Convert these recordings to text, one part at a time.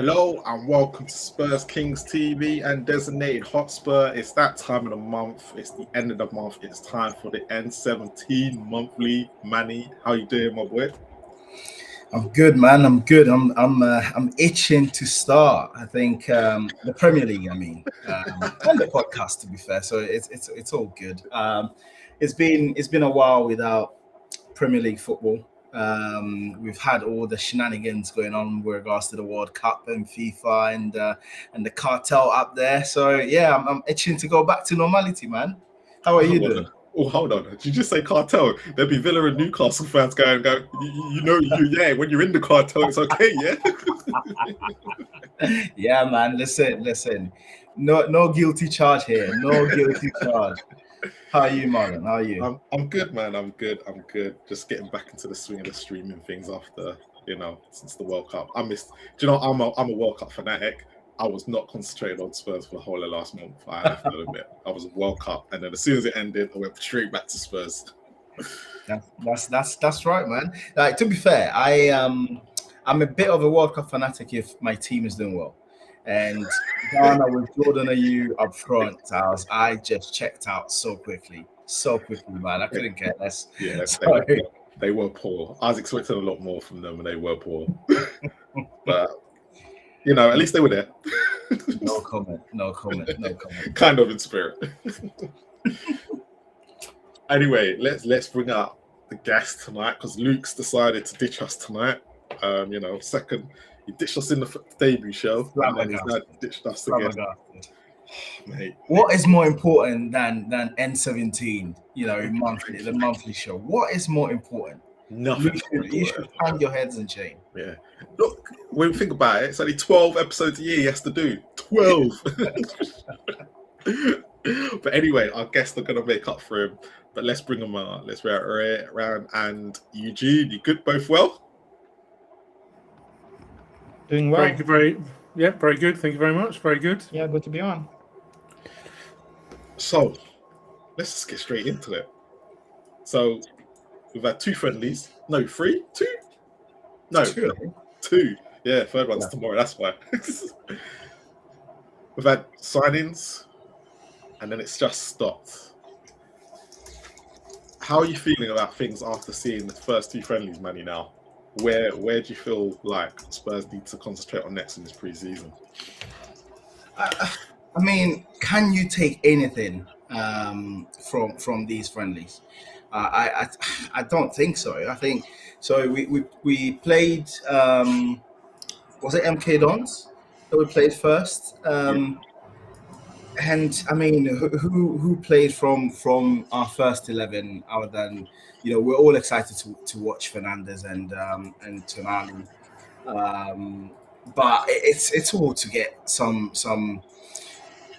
Hello and welcome to Spurs Kings TV and Designated Hotspur. It's that time of the month. It's the end of the month. It's time for the N17 monthly. Manny, how you doing, my boy? I'm good, man. I'm good. I'm itching to start. I think the Premier League. And the podcast, to be fair. So it's all good. It's been a while without Premier League football. We've had all the shenanigans going on with regards to the World Cup and FIFA and the cartel up there. So yeah, I'm itching to go back to normality, man. How are you doing? Oh, hold on. Did you just say cartel? There'd be Villa and Newcastle fans going, when you're in the cartel, it's okay, yeah? Yeah, man. Listen. No guilty charge here. No guilty charge. How are you, Marlon? How are you? I'm good, man. I'm good. Just getting back into the swing of the streaming things after, since the World Cup. I'm a World Cup fanatic. I was not concentrated on Spurs for the whole of last month. I have to admit, I was a World Cup, and then as soon as it ended, I went straight back to Spurs. That's right, man. Like, to be fair, I'm a bit of a World Cup fanatic if my team is doing well. And Ghana with Jordan Ayew up front, I just checked out so quickly, man. I couldn't care less. Yeah, they were poor. I was expecting a lot more from them, and they were poor. But at least they were there. No comment. Kind of in spirit. Anyway, let's bring out the guest tonight because Luke's decided to ditch us tonight. Second, he ditched us in the debut show, and then he's now ditched us again. Mate. What is more important than N17? The monthly show. What is more important? Nothing. You should hang your heads in shame. Yeah. Look, when we think about it, it's only 12 episodes a year he has to do. 12. But anyway, our guests are going to make up for him. But let's bring them out. Let's bring it around. And Eugene, you good? Both well? Doing well. Very good. Thank you very much. Very good. Yeah, good to be on. So, let's just get straight into it. So, we've had 2 friendlies. No, 3? 2? No, 2. Yeah, third one's tomorrow. That's why. We've had signings, and then it's just stopped. How are you feeling about things after seeing the first 2 friendlies, Manny, now? Where do you feel like Spurs need to concentrate on next in this pre-season? I mean, can you take anything from these friendlies? I don't think so. I think so. We played. Was it MK Dons that we played first? And I mean, who played from our first 11 other than we're all excited to watch Fernandes and Tonali, but it's all to get some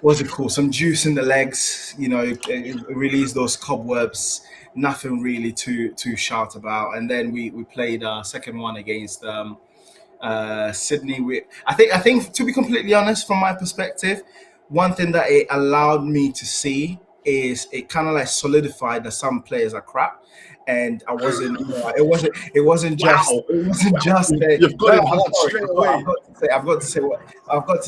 what's it called, some juice in the legs, release those cobwebs. Nothing really to shout about. And then we played our second one against Sydney. I think to be completely honest, from my perspective, one thing that it allowed me to see is it kind of like solidified that some players are crap, and I wasn't. It wasn't just. Wow. It wasn't just. You've got it straight away. I've got to say what I've got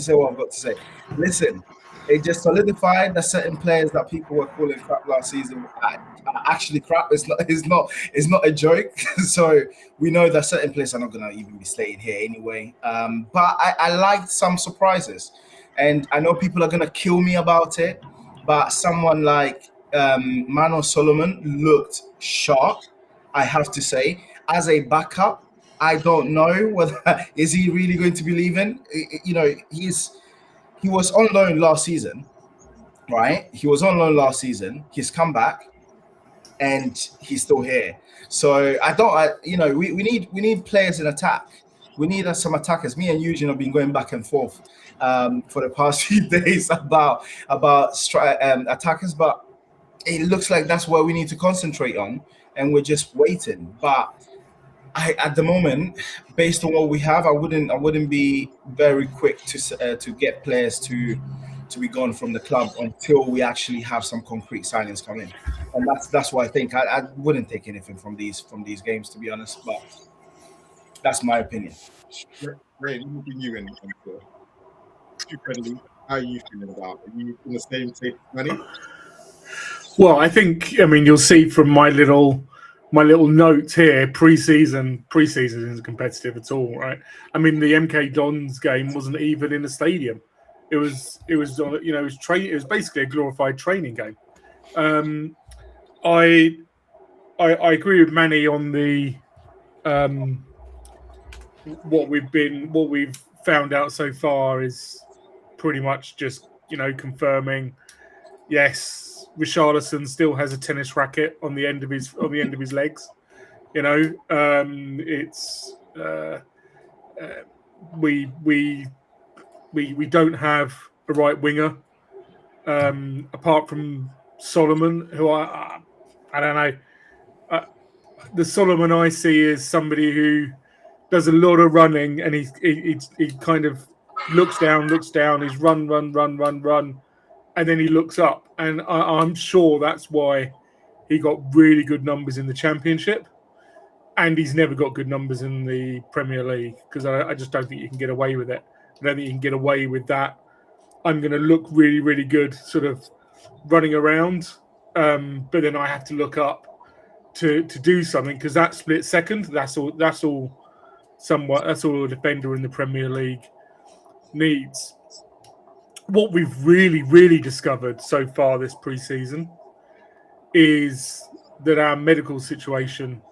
to say. Listen, it just solidified that certain players that people were calling crap last season are actually crap. It's not a joke. So we know that certain players are not going to even be slated here anyway. But I liked some surprises. And I know people are going to kill me about it, but someone like Mano Solomon looked sharp, I have to say. As a backup, I don't know whether is he really going to be leaving. He was on loan last season, right? He's come back, and he's still here. So we need players in attack. We need some attackers. Me and Eugene have been going back and forth for the past few days about attackers, but it looks like that's where we need to concentrate on, and we're just waiting. But at the moment, based on what we have, I wouldn't be very quick to get players to be gone from the club until we actually have some concrete signings come in, and that's why I think I wouldn't take anything from these games, to be honest. But That's my opinion. Ray, let me bring you in. Too friendly. How are you feeling about? Are you in the same tape, Manny? Well, I think you'll see from my little note here. Preseason isn't competitive at all, right? I mean, the MK Dons game wasn't even in a stadium. It was on it was basically a glorified training game. I agree with Manny on the what we've found out so far is pretty much just confirming. Yes, Richarlison still has a tennis racket on the end of his legs. It's we don't have a right winger apart from Solomon, who I don't know. The Solomon I see is somebody who does a lot of running, and he kind of looks down. He's run, and then he looks up, and I'm sure that's why he got really good numbers in the Championship, and he's never got good numbers in the Premier League, because I just don't think you can get away with it. I don't think you can get away with that. I'm going to look really, really good, sort of running around, but then I have to look up to do something, because that split second, that's all a defender in the Premier League needs. What we've really, really discovered so far this pre-season is that our medical situation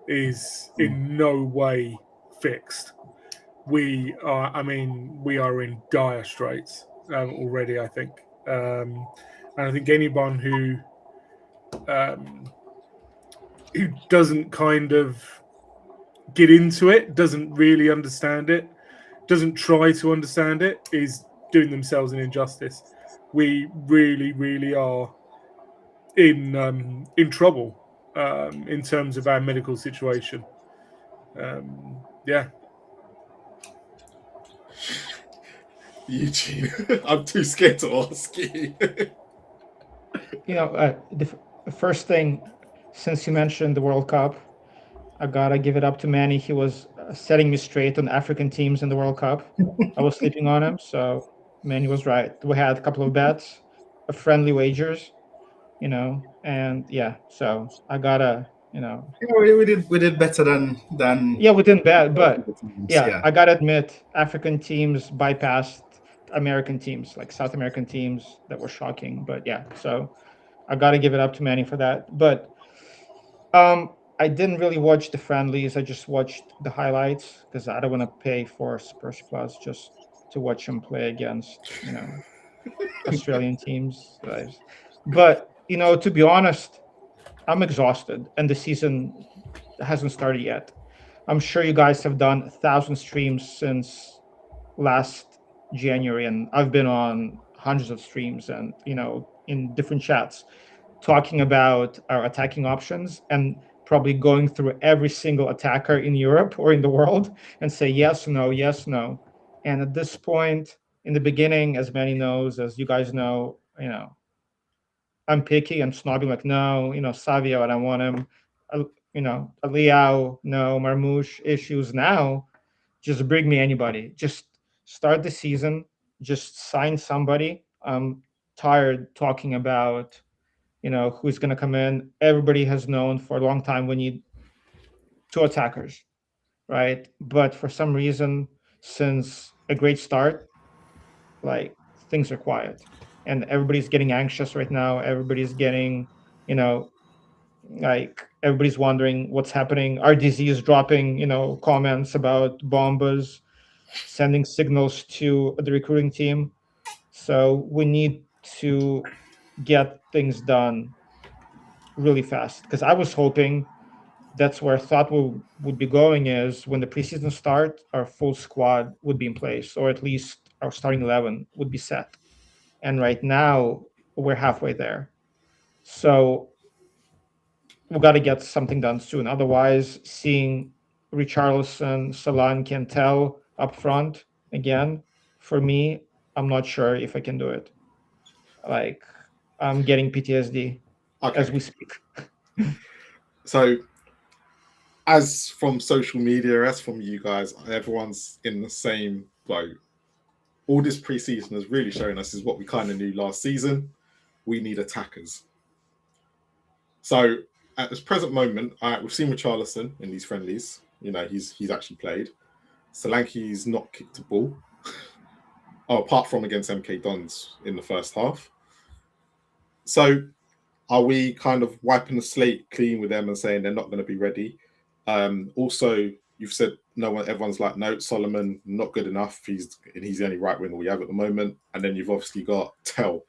is in no way fixed. We are in dire straits already, I think. And I think anyone who doesn't kind of get into it, doesn't really understand it, doesn't try to understand it, is doing themselves an injustice. We really, really are in trouble in terms of our medical situation. Yeah. Eugene, I'm too scared to ask you. The first thing, since you mentioned the World Cup, I gotta give it up to Manny. He was setting me straight on African teams in the World Cup. I was sleeping on him, so Manny was right. We had a couple of bets, friendly wagers, and yeah. So I gotta, we did better than yeah, we didn't bet, but yeah. I gotta admit, African teams bypassed American teams, like South American teams, that were shocking. But yeah, so I gotta give it up to Manny for that. But I didn't really watch the friendlies. I just watched the highlights, because I don't want to pay for Spurs Plus just to watch them play against, Australian teams. But, to be honest, I'm exhausted, and the season hasn't started yet. I'm sure you guys have done 1,000 streams since last January, and I've been on hundreds of streams and, in different chats, talking about our attacking options and probably going through every single attacker in Europe or in the world and say yes, no, yes, no. And at this point, in the beginning, as many knows, as you guys know, I'm picky. I'm snobbing, like, no, Savio, I don't want him. Liao, no, Marmouche issues. Now, just bring me anybody. Just start the season. Just sign somebody. I'm tired talking about who's going to come in. Everybody has known for a long time we need two attackers, right? But for some reason, since a great start, like, things are quiet, and everybody's getting anxious right now. Everybody's getting, like, everybody's wondering what's happening. RDZ is dropping, comments about bombas, sending signals to the recruiting team. So we need to get things done really fast, because I was hoping that's where I thought we would be going, is when the preseason start, our full squad would be in place, or at least our starting 11 would be set. And right now, we're halfway there. So we've got to get something done soon. Otherwise, seeing Richarlison, Salah, Cantel up front again, for me, I'm not sure if I can do it. Like, I'm getting PTSD as we speak. So as from social media, as from you guys, everyone's in the same boat. All this preseason has really shown us is what we kind of knew last season. We need attackers. So at this present moment, we've seen Richarlison in these friendlies. You know, he's actually played. Solanke's not kicked a ball. Apart from against MK Dons in the first half. So are we kind of wiping the slate clean with them and saying they're not going to be ready? Also, you've said everyone's like, no, Solomon, not good enough. He's the only right winger we have at the moment. And then you've obviously got Tell.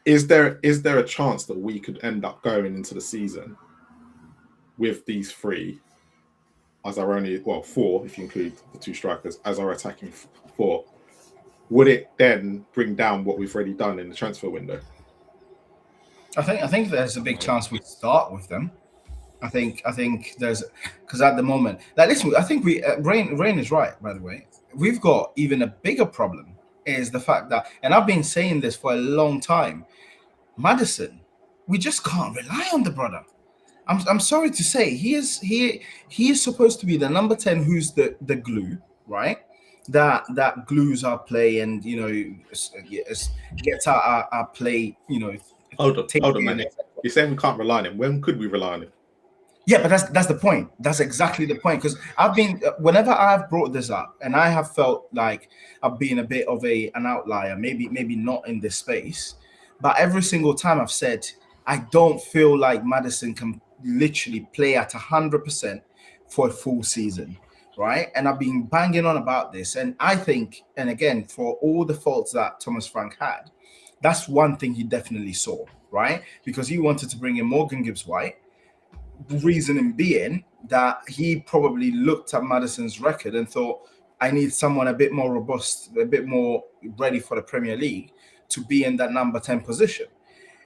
Is there a chance that we could end up going into the season with these three as our only, four, if you include the two strikers, as our attacking four? Would it then bring down what we've already done in the transfer window? I think there's a big chance we start with them. I think there's, because at the moment, like, listen, I think Rain is right, by the way. We've got even a bigger problem is the fact that, and I've been saying this for a long time, Maddison, we just can't rely on the brother. I'm sorry to say, he is supposed to be the number 10 who's the glue, right? That glues our play and, you know, gets our play, you know. Hold on, man. You're saying we can't rely on him. When could we rely on him? Yeah, but that's the point. That's exactly the point. Because whenever I've brought this up, and I have felt like I've been a bit of an outlier, maybe not in this space, but every single time I've said, I don't feel like Maddison can literally play at 100% for a full season, right? And I've been banging on about this. And I think, and again, for all the faults that Thomas Frank had, that's one thing he definitely saw, right? Because he wanted to bring in Morgan Gibbs-White. Reasoning being that he probably looked at Maddison's record and thought, I need someone a bit more robust, a bit more ready for the Premier League to be in that number 10 position.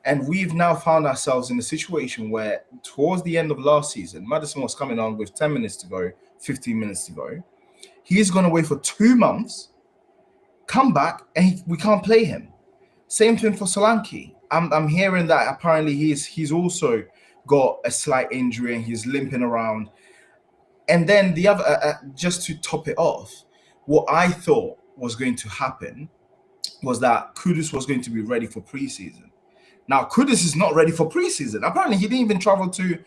And we've now found ourselves in a situation where towards the end of last season, Maddison was coming on with 10 minutes to go, 15 minutes to go. He's gone away for 2 months, come back, and we can't play him. Same thing for Solanke. I'm hearing that apparently he's also got a slight injury and he's limping around. And then the other, just to top it off, what I thought was going to happen was that Kudus was going to be ready for preseason. Now Kudus is not ready for preseason. Apparently he didn't even travel to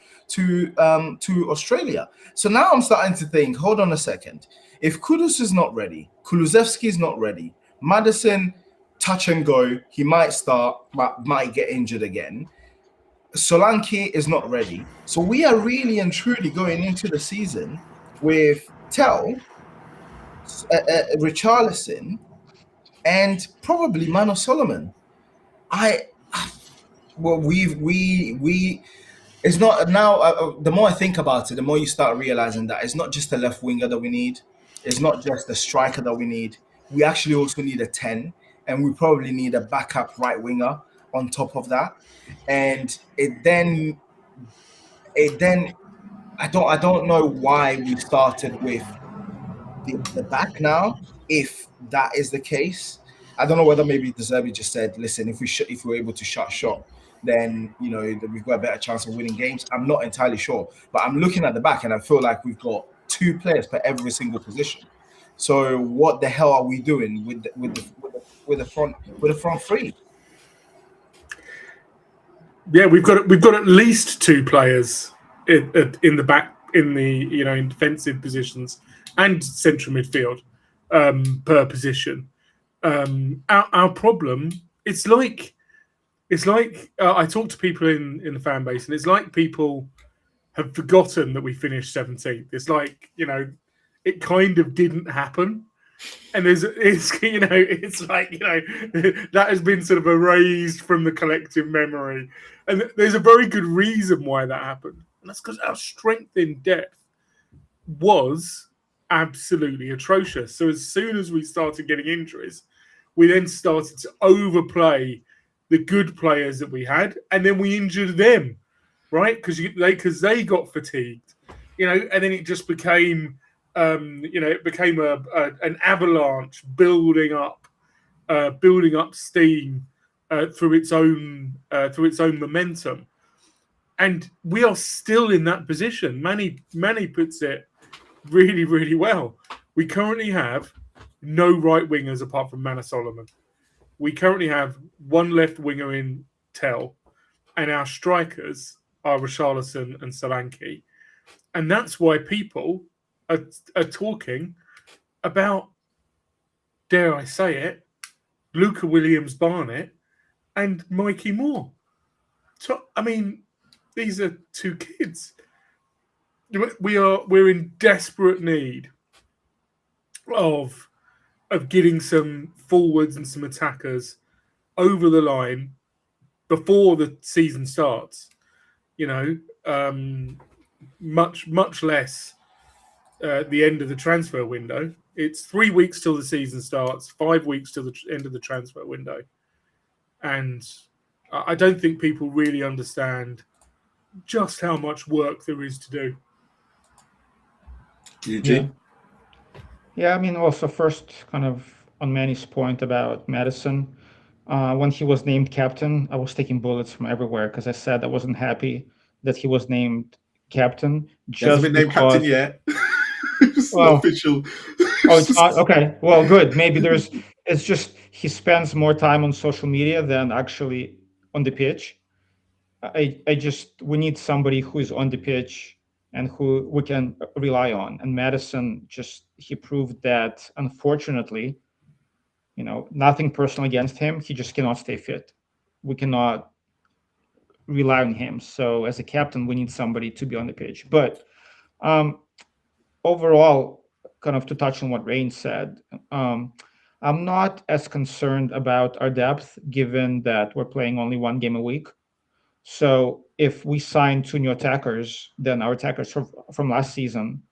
Australia. So now I'm starting to think, hold on a second. If Kudus is not ready, Kulusevski is not ready, Maddison, touch and go, he might start, but might get injured again. Solanke is not ready. So we are really and truly going into the season with Tell, Richarlison, and probably Mano Solomon. It's not now. The more I think about it, the more you start realizing that it's not just a left winger that we need. It's not just a striker that we need. We actually also need a 10, and we probably need a backup right winger on top of that. And it then I don't know why we started with the back now. If that is the case, I don't know whether maybe the Zerbi just said, listen, if we're able to shut shot, then, you know, we've got a better chance of winning games. I'm not entirely sure, but I'm looking at the back and I feel like we've got 2 players per every single position. So what the hell are we doing with the front three? Yeah, we've got at least 2 players in the back, in defensive positions and central midfield per position. Our problem, it's like I talk to people in the fan base, and it's like people have forgotten that we finished 17th. It's like, you know, it kind of didn't happen. And it's like, you know, that has been sort of erased from the collective memory. And there's a very good reason why that happened. And that's because our strength in depth was absolutely atrocious. So as soon as we started getting injuries, we then started to overplay the good players that we had, and then we injured them, right? Because they got fatigued, you know, and then it just became it became an avalanche building up steam through its own momentum. And we are still in that position. Manny puts it really, really well. We currently have no right wingers apart from Manor Solomon. We currently have one left winger in Tell, and our strikers are Richarlison and Solanke. And that's why people are talking about, dare I say it, Luca Williams-Barnett and Mikey Moore. So, I mean, these are two kids. We're in desperate need of getting some forwards and some attackers over the line before the season starts. Much less the end of the transfer window. It's 3 weeks till the season starts, 5 weeks till the end of the transfer window. And I don't think people really understand just how much work there is to do. Eugene? Yeah, I mean, also first, kind of on Manny's point about Madison, when he was named captain, I was taking bullets from everywhere because I said I wasn't happy that he was named captain. He hasn't been named captain yet. It's not official. Oh, it's not? Okay. Well, good. Maybe it's just he spends more time on social media than actually on the pitch. We need somebody who is on the pitch and who we can rely on. And Madison he proved that, unfortunately, nothing personal against him. He just cannot stay fit. We cannot rely on him. So as a captain, we need somebody to be on the pitch. But overall, kind of to touch on what Rain said, I'm not as concerned about our depth, given that we're playing only one game a week. So if we sign 2 new attackers, then our attackers from last season,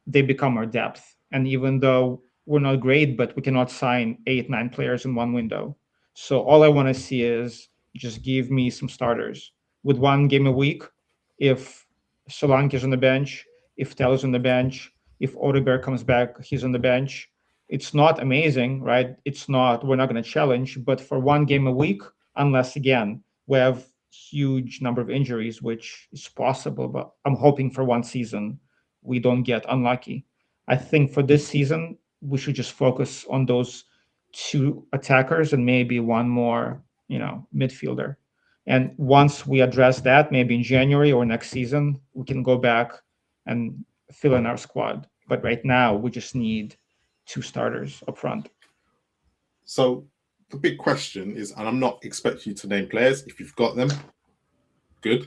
they become our depth. And even though we're not great, but we cannot sign 8, 9 players in one window. So all I want to see is just give me some starters. With 1 game a week, if Solanke is on the bench, if Tell is on the bench, if Odegaard comes back, he's on the bench. It's not amazing, right? We're not going to challenge, but for 1 game a week, unless, again, we have huge number of injuries, which is possible, but I'm hoping for 1 season we don't get unlucky. I think for this season, we should just focus on those 2 attackers and maybe 1 more, midfielder. And once we address that, maybe in January or next season, we can go back and fill in our squad. But right now, we just need 2 starters up front. So the big question is, and I'm not expecting you to name players. If you've got them, good.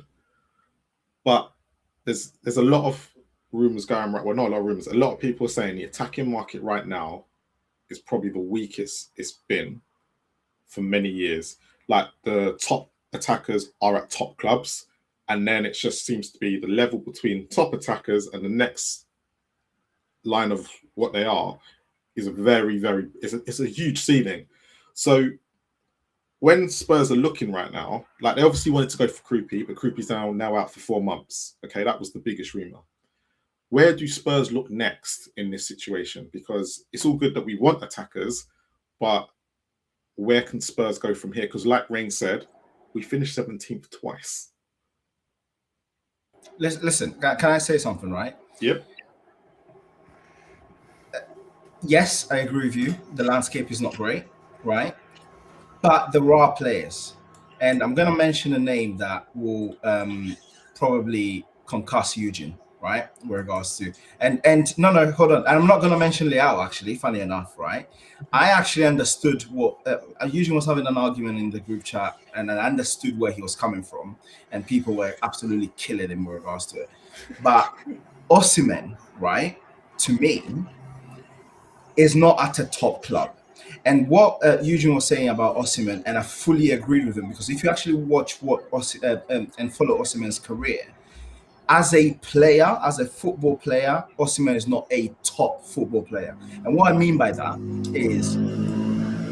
But there's a lot of rumors going right. Well, not a lot of rumors. A lot of people are saying the attacking market right now is probably the weakest it's been for many years. Like the top attackers are at top clubs, and then it just seems to be the level between top attackers and the next line of what they are is it's a huge ceiling. So when Spurs are looking right now, like they obviously wanted to go for Krupi, but Krupi's now out for 4 months. Okay, that was the biggest rumor. Where do Spurs look next in this situation? Because it's all good that we want attackers, but where can Spurs go from here? Because like Rain said, we finished 17th twice. Listen, can I say something, right? Yep. Yes, I agree with you. The landscape is not great, right? But there are players. And I'm going to mention a name that will probably concuss Eugene, right? With regards to and no, hold on. I'm not going to mention Leao, actually, funny enough, right? I actually understood what Eugene was having an argument in the group chat, and I understood where he was coming from, and people were absolutely killing him with regards to it. But Osimhen, right, to me, is not at a top club. And what Eugene was saying about Osimhen, and I fully agreed with him, because if you actually watch and follow Osimhen's career, as a player, as a football player, Osimhen is not a top football player. And what I mean by that is,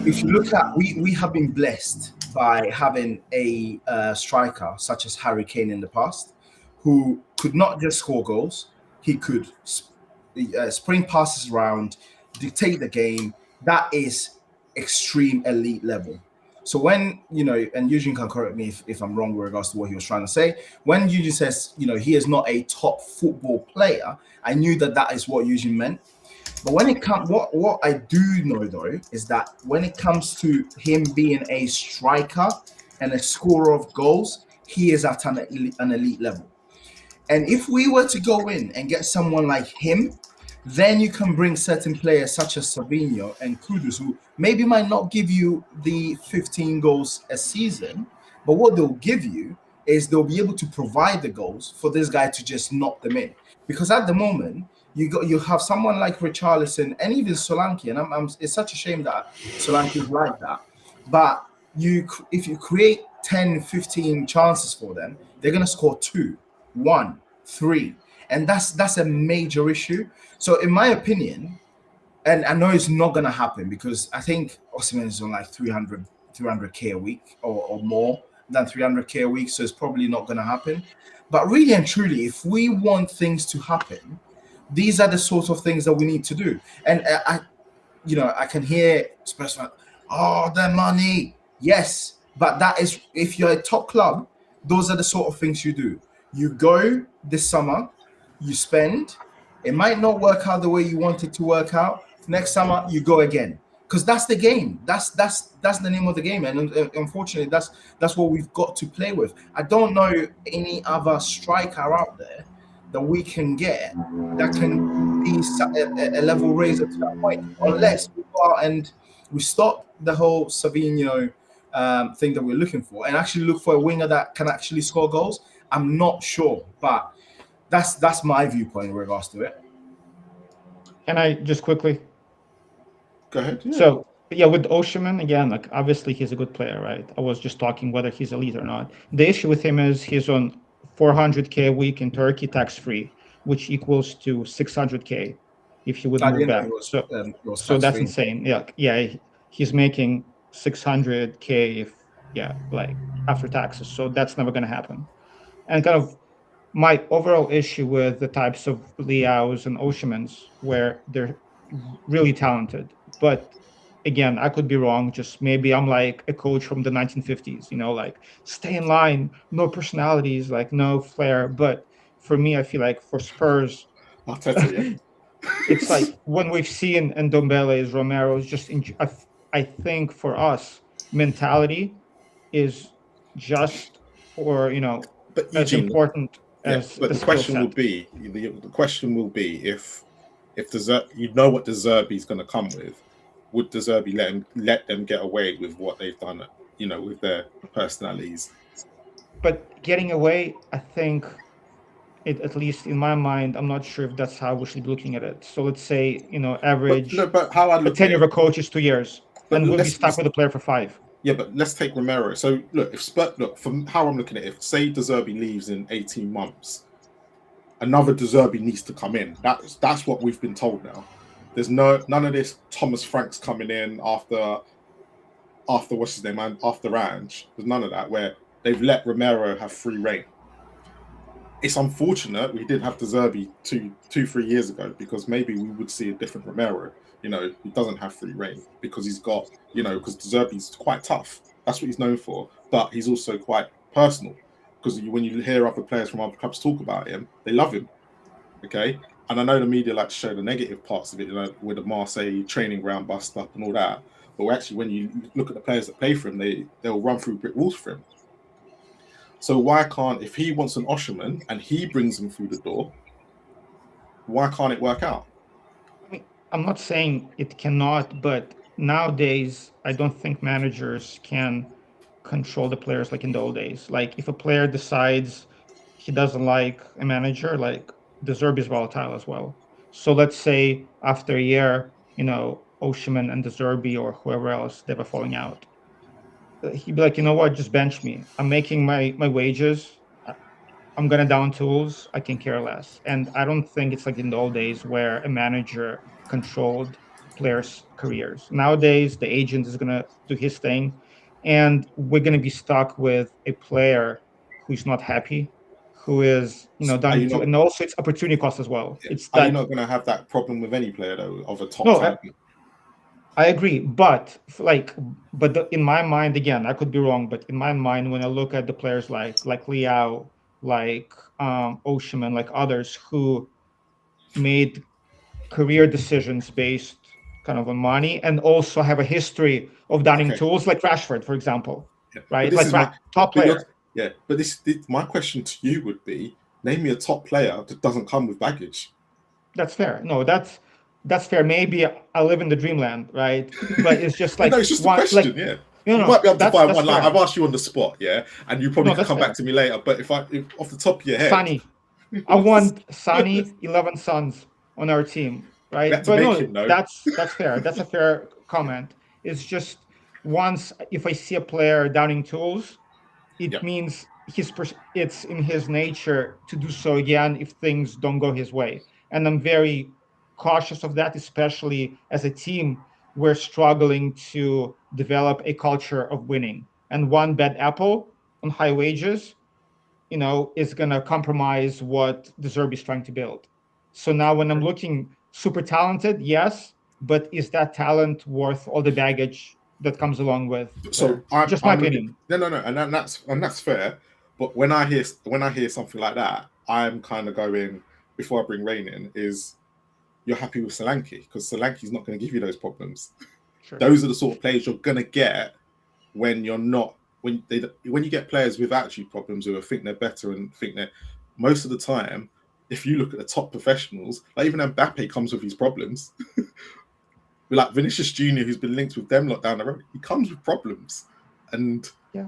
if you look at, we have been blessed by having a striker such as Harry Kane in the past, who could not just score goals, he could spring passes around, dictate the game. That is extreme elite level. So when, and Eugene can correct me if I'm wrong with regards to what he was trying to say. When Eugene says, he is not a top football player, I knew that is what Eugene meant. But when it comes, what I do know though is that when it comes to him being a striker and a scorer of goals, he is at an elite level. And if we were to go in and get someone like him, then you can bring certain players such as Savinho and Kudus, who maybe might not give you the 15 goals a season, but what they'll give you is they'll be able to provide the goals for this guy to just knock them in. Because at the moment, you have someone like Richarlison and even Solanke, and it's such a shame that Solanke is like that. But if you create 10, 15 chances for them, they're going to score 2, 1, 3. And that's a major issue. So in my opinion, and I know it's not going to happen because I think Osimhen is on like 300K a week or more than 300K a week. So it's probably not going to happen. But really and truly, if we want things to happen, these are the sort of things that we need to do. And I can hear Spurs fans, the money. Yes, but that is, if you're a top club, those are the sort of things you do. You go this summer, you spend. It might not work out the way you want it to work out. Next summer, you go again. Because that's the game. That's the name of the game. And unfortunately, that's what we've got to play with. I don't know any other striker out there that we can get that can be a level raiser to that point, unless we go out and we stop the whole Savinho thing that we're looking for and actually look for a winger that can actually score goals. I'm not sure, but that's my viewpoint in regards to it. Can I just quickly? Go ahead. Yeah. So with Osimhen, again, like obviously he's a good player, right? I was just talking whether he's elite or not. The issue with him is he's on 400K a week in Turkey, tax-free, which equals to 600K if you would move back. So that's insane. Yeah, he's making 600K like after taxes. So that's never going to happen. And kind of my overall issue with the types of Leaos and Osimhens, where they're really talented, but again, I could be wrong. Just maybe I'm like a coach from the 1950s, like stay in line, no personalities, like no flair. But for me, I feel like for Spurs, it's like when we've seen Ndombele's, Romero's, just I think for us, mentality is just but as important as but the question will be if what De Zerbi's going to come with, would De Zerbi let them get away with what they've done, with their personalities? But getting away, I think, at least in my mind, I'm not sure if that's how we should be looking at it. So let's say, average but how I look tenure of a coach is 2 years, and we'll be stuck with a player for 5. Yeah, but let's take Romero. So look, from how I'm looking at it, if say De Zerbi leaves in 18 months, another De Zerbi needs to come in. That's what we've been told now. There's none of this Thomas Franks coming in after what's his name, man, after Ange. There's none of that where they've let Romero have free reign. It's unfortunate we didn't have De Zerbi 2-3 years ago, because maybe we would see a different Romero. He doesn't have free reign because he's got, because De Zerbi's quite tough. That's what he's known for. But he's also quite personal, because when you hear other players from other clubs talk about him, they love him. Okay? And I know the media like to show the negative parts of it, with the Marseille training ground bust up and all that. But actually, when you look at the players that play for him, they'll run through brick walls for him. So why can't, if he wants an Osimhen and he brings him through the door, why can't it work out? I'm not saying it cannot, but nowadays, I don't think managers can control the players like in the old days. Like if a player decides he doesn't like a manager, like De Zerbi is volatile as well. So let's say after a year, Osimhen and De Zerbi or whoever else, they have a falling out. He'd be like, you know what, just bench me. I'm making my wages. I'm gonna down tools. I can care less. And I don't think it's like in the old days where a manager controlled players' careers. Nowadays, the agent is gonna do his thing, and we're gonna be stuck with a player who's not happy, who is and also it's opportunity cost as well. Yeah. Are you not gonna have that problem with any player though of a top talent? I agree, but in my mind, again, I could be wrong, but in my mind, when I look at the players like Liao, like Oshman, like others who made career decisions based kind of on money and also have a history of downing Okay, tools, like Rashford, for example, yeah. But right? this Like is my top but you're player. yeah. But this my question to you would be: name me a top player that doesn't come with baggage. That's fair. No, that's fair. Maybe I live in the dreamland, right? But it's just No, like it's just a one, question. Yeah, you no, might be able to find that's one. Like fair. I've asked you on the spot, yeah, and you probably No, could that's come back fair. to me later. But if off the top of your head, Sunny, I want Sunny 11 Sons on our team, we right? had to But make no, him know. that's fair. That's a fair comment. It's just once if I see a player downing tools, it Yeah. means it's in his nature to do so again if things don't go his way. And I'm very cautious of that, especially as a team. We're struggling to develop a culture of winning. And one bad apple on high wages, is going to compromise what the Zerbi is trying to build. So now when I'm looking super talented, yes, but is that talent worth all the baggage that comes along with the So player? Just my I'm looking. opinion. No, and that's fair. But when I hear something like that, I'm kind of going before I bring Rain in is you're happy with Solanke because Solanke's not going to give you those problems. Sure. Those are the sort of players you're going to get when you're not when you get players with attitude problems who think they're better and think that most of the time, if you look at the top professionals, like even Mbappe comes with his problems. Like Vinicius Junior, who's been linked with them lot down the road, he comes with problems, and Yeah.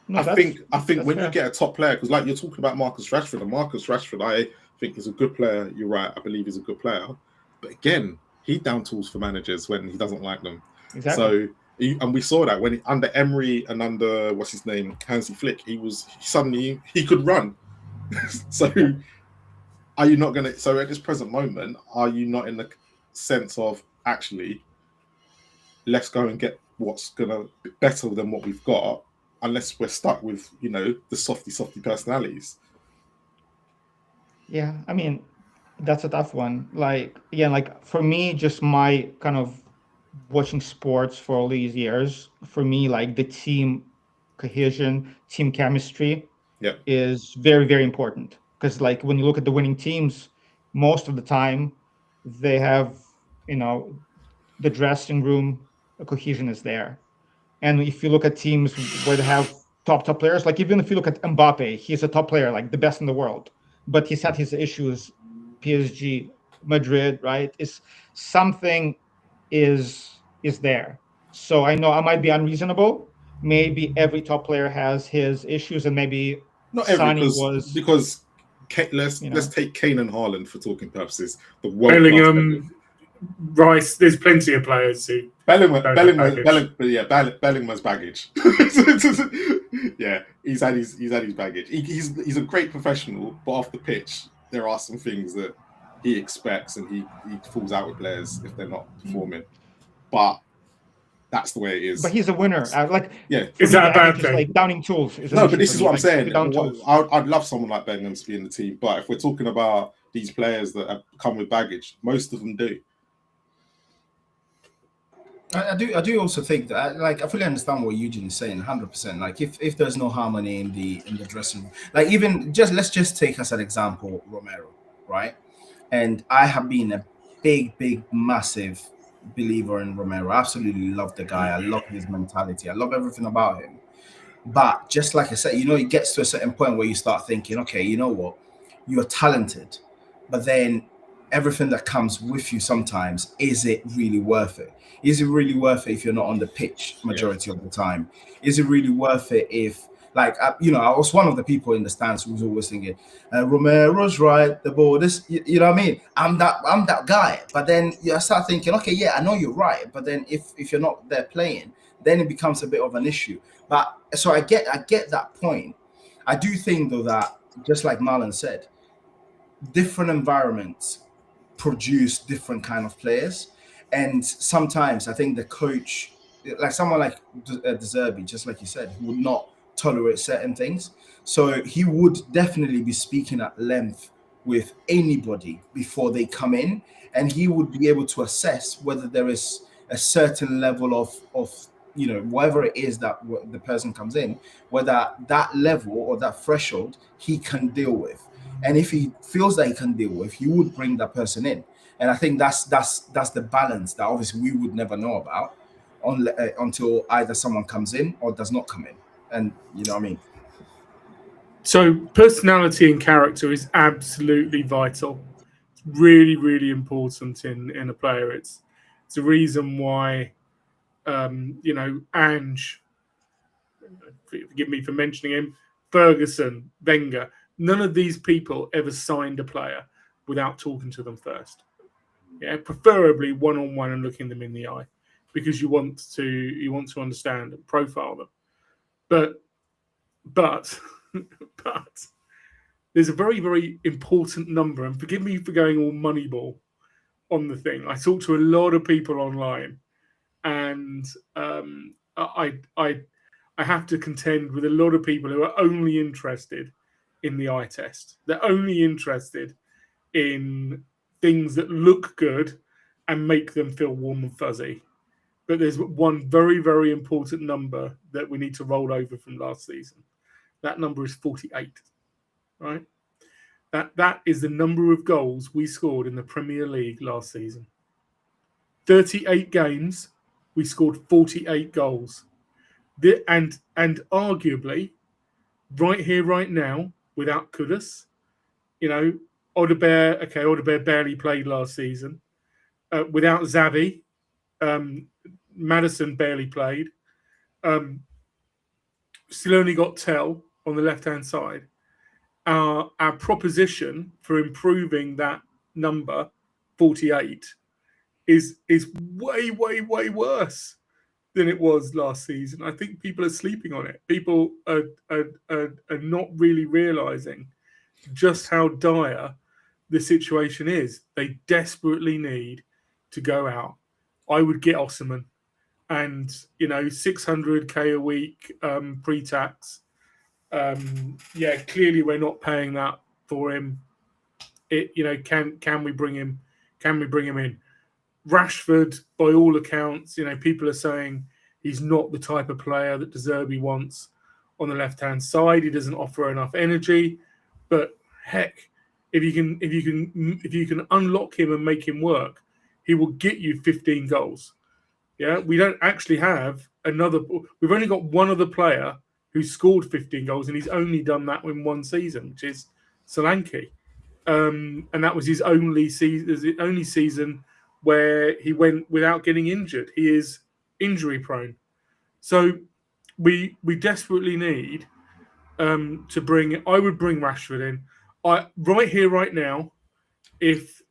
No, I think that's when you fair. get a top player, because like you're talking about Marcus Rashford, and Marcus Rashford, I think is a good player. You're right, I believe he's a good player, but again, he down tools for managers when he doesn't like them. Exactly. So, and we saw that when under Emery and under what's his name, Hansi Flick, suddenly he could run. So, are you not gonna? So at this present moment, are you not in the sense of actually let's go and get what's gonna be better than what we've got, unless we're stuck with the softy personalities. Yeah. I mean, that's a tough one. Like, again, like for me, just my kind of watching sports for all these years, for me, like the team cohesion, team chemistry Yeah, is very, very important. Because like when you look at the winning teams, most of the time they have, you know, the dressing room cohesion is there. And if you look at teams where they have top players, like even if you look at Mbappe, he's a top player, like the best in the world, but he's had his issues, PSG, Madrid, right? Is something is there. So I know I might be unreasonable. Maybe every top player has his issues, and maybe not every Sonny because was, because let's you let's know, take Kane and Haaland for talking purposes. The world class. Bellingham, Rice. There's plenty of players who don't have baggage. Bellingham's baggage. Yeah, he's had his baggage. He's a great professional, but off the pitch, there are some things that he expects, and he falls out with players if they're not performing. But that's the way it but is. he's a winner. Like Yeah. for Is me, that a bad baggage is thing? like downing tools is an No, but issue this for is me. what I'm Like saying. down tools. I'd love someone like Bellingham to be in the team, but if we're talking about these players that have come with baggage, most of them do. I do also think that like I fully understand what Eugene is saying 100%. Like if there's no harmony in the dressing room, like even let's just take as an example Romero, right? And I have been a big massive believer in Romero. I absolutely love the guy. I love his mentality. I love everything about him. But just like I said, it gets to a certain point where you start thinking, okay, you know what? You're talented, but then everything that comes with you sometimes, is it really worth it? Is it really worth it if you're not on the pitch majority of the time? Is it really worth it if, like, I was one of the people in the stands who was always thinking, Romero's right, the ball, this, you know what I mean? I'm that guy. But then I start thinking, okay, yeah, I know you're right. But then if you're not there playing, then it becomes a bit of an issue. But so I get that point. I do think though that just like Marlon said, different environments produce different kind of players, and sometimes I think the coach, like someone like De Zerbi, just like you said, would not tolerate certain things. So he would definitely be speaking at length with anybody before they come in, and he would be able to assess whether there is a certain level of whatever it is that the person comes in, whether that level or that threshold he can deal with. And if he feels that he can deal with, he would bring that person in. And I think that's the balance that obviously we would never know about until either someone comes in or does not come in. And you know what I mean? So personality and character is absolutely vital. It's really, really important in a player. It's a reason why Ange, forgive me for mentioning him, Ferguson, Wenger, none of these people ever signed a player without talking to them first. Yeah, preferably one-on-one and looking them in the eye, because you want to understand and profile them. But there's a very, very important number, and forgive me for going all Moneyball on the thing. I talk to a lot of people online, and I have to contend with a lot of people who are only interested in the eye test. They're only interested in things that look good and make them feel warm and fuzzy. But there's one very, very important number that we need to roll over from last season. That number is 48, right? That is the number of goals we scored in the Premier League last season. 38 games, we scored 48 goals. And arguably, right here, right now, without Kudus, Odegaard barely played last season. Without Xavi, Maddison barely played. Still only got Tell on the left-hand side. Our proposition for improving that number, 48, is way, way, way worse than it was last season. I think people are sleeping on it. People are not really realising just how dire the situation is. They desperately need to go out. I would get Osimhen, and 600k a week pre-tax. Clearly we're not paying that for him. Can we bring him? Can we bring him in? Rashford, by all accounts, people are saying he's not the type of player that Zerbi wants on the left-hand side. He doesn't offer enough energy. But heck, if you can unlock him and make him work, he will get you 15 goals. Yeah, we don't actually have another. We've only got one other player who scored 15 goals, and he's only done that in one season, which is Solanke. And that was his only season where he went without getting injured. He is injury prone. So we desperately need to bring. I would bring Rashford in. Right here, right now, if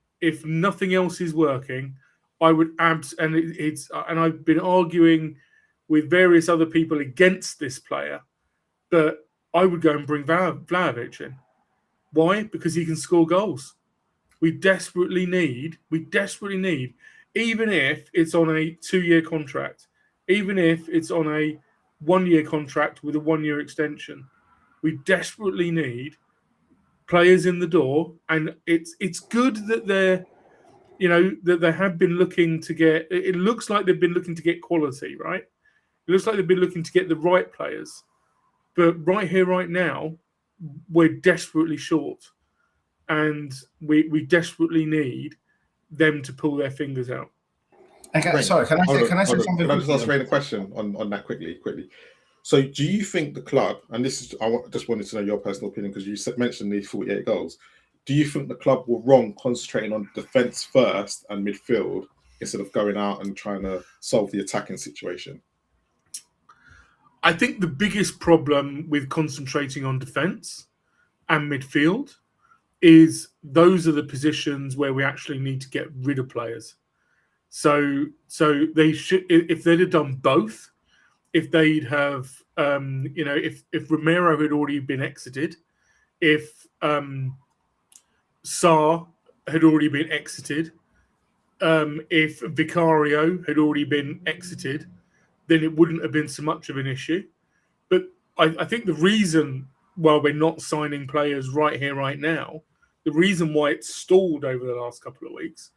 nothing else is working, I would and I've been arguing with various other people against this player, but I would go and bring Vlahovic in. Why? Because he can score goals. We desperately need, even if it's on a 2-year contract, even if it's on a 1-year contract with a 1-year extension, we desperately need players in the door. And it's good that they're, that they have been looking to get, it looks like they've been looking to get quality, right? It looks like they've been looking to get the right players. But right here, right now, we're desperately short. And we desperately need them to pull their fingers out. Okay, sorry, can I say something? Can I just ask Ray a question on that quickly? So do you think the club, and this is, just wanted to know your personal opinion because you mentioned the 48 goals, do you think the club were wrong concentrating on defence first and midfield instead of going out and trying to solve the attacking situation? I think the biggest problem with concentrating on defence and midfield is those are the positions where we actually need to get rid of players. So they should, if they'd have done both, if they'd have, if Romero had already been exited, if Sarr had already been exited, if Vicario had already been exited, then it wouldn't have been so much of an issue. But I think the reason why we're not signing players right here, right now, the reason why it's stalled over the last couple of weeks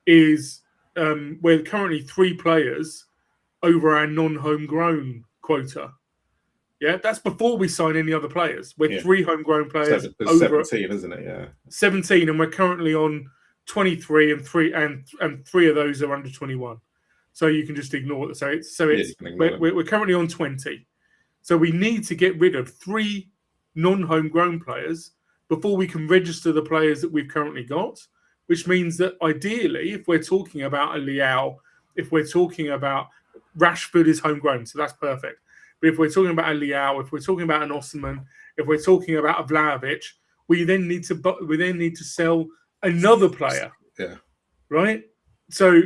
is we're currently 3 players over our non-homegrown quota. Yeah, that's before we sign any other players. We're 3 homegrown players It's over 17, isn't it? Yeah, 17, and we're currently on 23, and 3 of those are under 21. So you can just ignore it. We're currently on 20. So we need to get rid of 3 non-homegrown players before we can register the players that we've currently got. Which means that ideally, if we're talking about a Leao, if we're talking about Rashford is homegrown, so that's perfect. But if we're talking about a Leao, if we're talking about an Osman, if we're talking about a Vlahovic, we then need to sell another player. Yeah. Right. So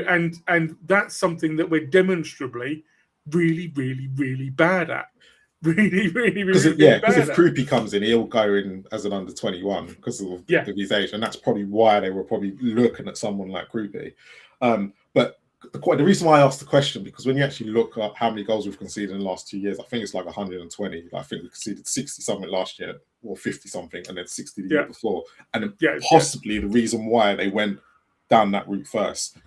and that's something that we're demonstrably really bad at. Really bad. Because if Krupi comes in, he'll go in as an under 21 because of his age, and that's probably why they were probably looking at someone like Krupi. But the reason why I asked the question, because when you actually look at how many goals we've conceded in the last 2 years, I think it's like 120. I think we conceded 60 something last year, or 50 something, and then 60 the year before. And possibly the reason why they went down that route first.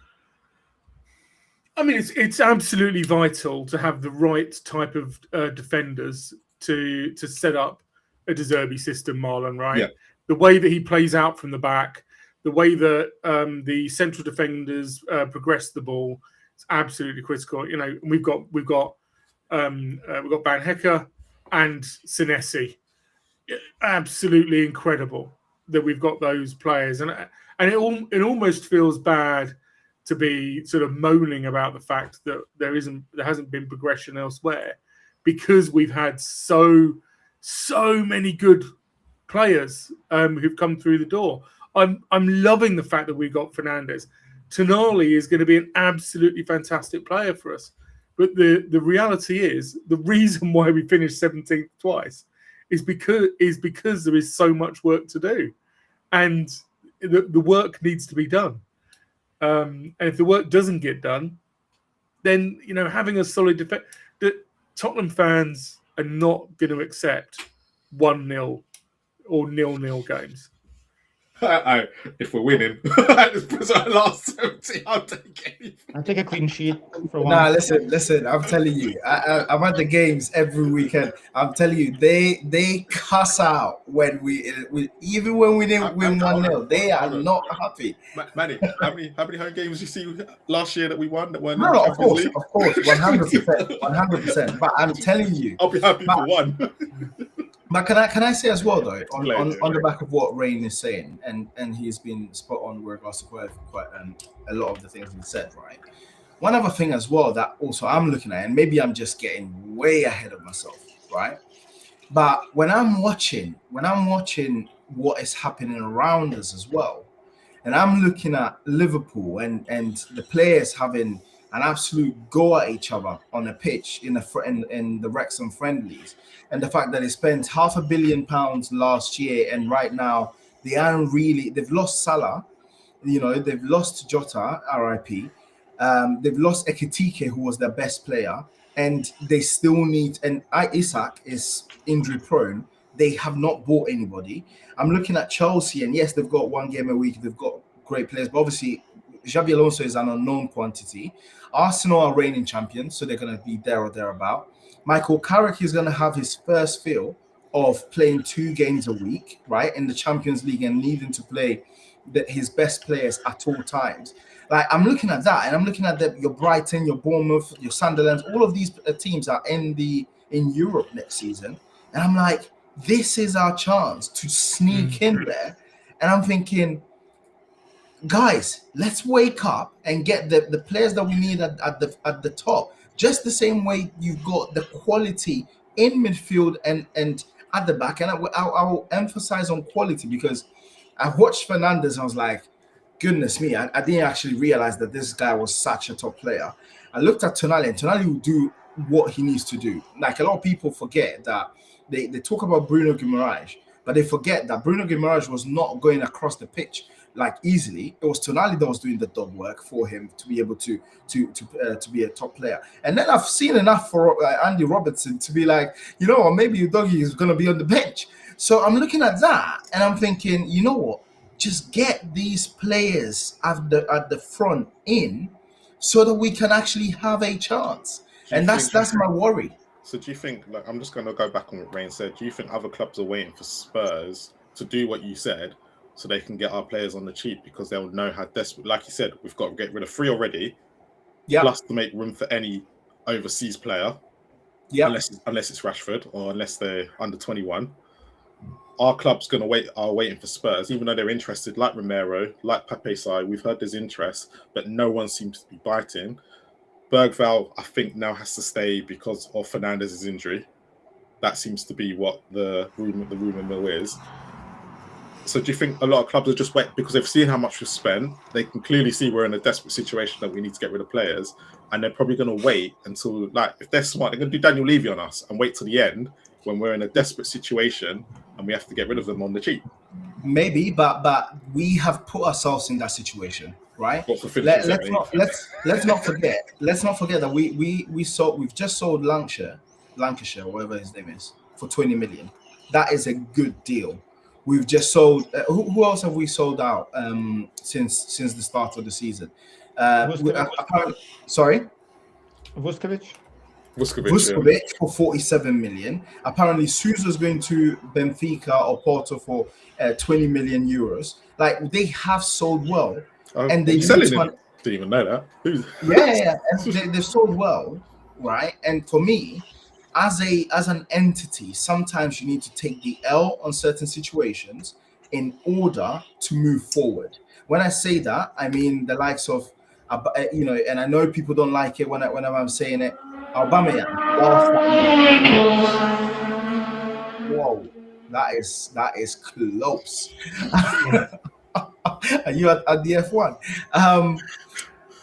I mean, it's absolutely vital to have the right type of defenders to set up a De Zerbi system, Marlon, right? Yeah. The way that he plays out from the back, the way that the central defenders progress the ball, it's absolutely critical. You know, we've got Van Hecker and Senesi. Absolutely incredible that we've got those players, and it almost feels bad to be sort of moaning about the fact that there hasn't been progression elsewhere, because we've had so many good players who've come through the door. I'm loving the fact that we've got Fernandes. Tonali is going to be an absolutely fantastic player for us. But the reality is, the reason why we finished 17th twice is because there is so much work to do, and the work needs to be done. And if the work doesn't get done, then having a solid defense. Tottenham fans are not going to accept 1-0 or 0-0 games. If we're winning, last 17, I'll take anything. I'll take a clean sheet for one. Nah, listen. I'm telling you, I'm at the games every weekend. I'm telling you, they cuss out when we even when we didn't win 1-0. They are not happy. Manny, how many home games you see last year that we won that weren't? No, of course, 100%. But I'm telling you, I'll be happy for one. But can I say as well though, on the back of what Rain is saying, and he's been spot on with regards to quite a lot of the things he said, right? One other thing as well that also I'm looking at, and maybe I'm just getting way ahead of myself, right? But when I'm watching what is happening around us as well, and I'm looking at Liverpool and the players having an absolute go at each other on a pitch in the Wrexham friendlies, and the fact that they spent £500 million last year, and right now they've lost Salah, they've lost Jota, RIP, they've lost Ekitike, who was their best player, and they still need, and Isak is injury prone. They have not bought anybody. I'm looking at Chelsea, and yes, they've got one game a week, they've got great players, but obviously Xabi Alonso is an unknown quantity. Arsenal are reigning champions, so they're going to be there or thereabout. Michael Carrick is going to have his first feel of playing 2 games a week, right, in the Champions League, and needing to play his best players at all times. Like, I'm looking at that, and I'm looking at your Brighton, your Bournemouth, your Sunderland. All of these teams are in Europe next season, and I'm like, this is our chance to sneak in there. And I'm thinking, guys, let's wake up and get the players that we need at the top. Just the same way you've got the quality in midfield and at the back. And I'll emphasize on quality, because I watched Fernandes and I was like, goodness me, I didn't actually realize that this guy was such a top player. I looked at Tonali, and Tonali will do what he needs to do. Like, a lot of people forget that they talk about Bruno Guimaraes, but they forget that Bruno Guimaraes was not going across the pitch like easily. It was Tonali that was doing the dog work for him to be able to be a top player. And then I've seen enough for Andy Robertson to be like, maybe Doggy is going to be on the bench. So I'm looking at that and I'm thinking, you know what? just get these players at the front in, so that we can actually have a chance. Do you And think- that's my worry. So do you think, like, I'm just going to go back on what Rain said. Do you think other clubs are waiting for Spurs to do what you said so they can get our players on the cheap because they'll know how desperate, like you said, we've got to get rid of 3 already, Yeah, plus to make room for any overseas player, yeah. unless it's Rashford or unless they're under 21. Our club's are waiting for Spurs, even though they're interested, like Romero, like Pape Sai. We've heard there's interest, but no one seems to be biting. Bergvall, I think, now has to stay because of Fernandez's injury. That seems to be what the rumor mill is. So do you think a lot of clubs are just waiting because they've seen how much we've spent? They can clearly see we're in a desperate situation that we need to get rid of players, and they're probably going to wait until, like, if they're smart, they're going to do Daniel Levy on us and wait till the end when we're in a desperate situation and we have to get rid of them on the cheap. Maybe, but we have put ourselves in that situation, right? What, for finishing Let's not forget that we've just sold Lancashire, whatever his name is, for 20 million. That is a good deal. We've just sold. Who else have we sold out since the start of the season? Sorry, Vuskovic for 47 million. Apparently, Sousa's going to Benfica or Porto for 20 million euros. Like, they have sold well, and they selling him. Didn't even know that. Yeah, and they've sold well, right? And for me, as an entity, sometimes you need to take the L on certain situations in order to move forward. When I say that, I mean the likes of, and I know people don't like it whenever I'm saying it. Aubameyang. Whoa, that is close. Are you at the F1?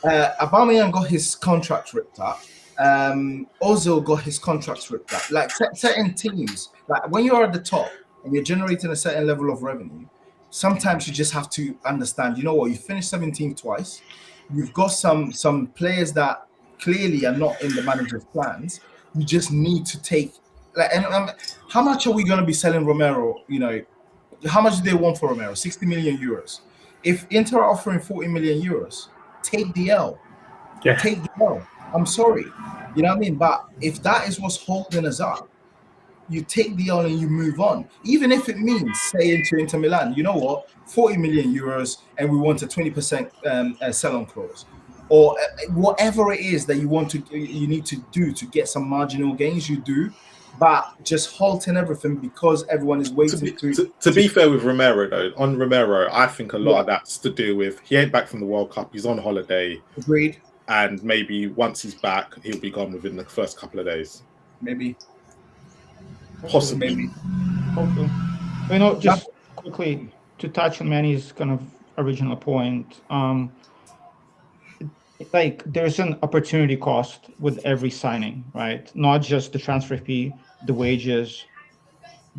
Aubameyang got his contract ripped up. Ozil got his contracts ripped up. Like, certain teams, like when you're at the top and you're generating a certain level of revenue, sometimes you just have to understand, you know what, you finished 17th twice. You've got some players that clearly are not in the manager's plans. You just need to take, like, and how much are we going to be selling Romero? You know, how much do they want for Romero? 60 million euros. If Inter are offering 40 million euros, take the L. Yeah. Take the L. I'm sorry. You know what I mean? But if that is what's holding us up, you take the L and you move on. Even if it means saying to Inter Milan, you know what, 40 million euros and we want a 20% sell-on clause. Or whatever it is that you need to do to get some marginal gains, you do. But just halting everything because everyone is waiting to be fair with Romero, though, on Romero, I think a lot of that's to do with he ain't back from the World Cup. He's on holiday. Agreed. And maybe once he's back, he'll be gone within the first couple of days. Maybe. Possibly. Maybe. Hopefully. You know, just quickly to touch on Manny's kind of original point, like, there's an opportunity cost with every signing, right? Not just the transfer fee, the wages,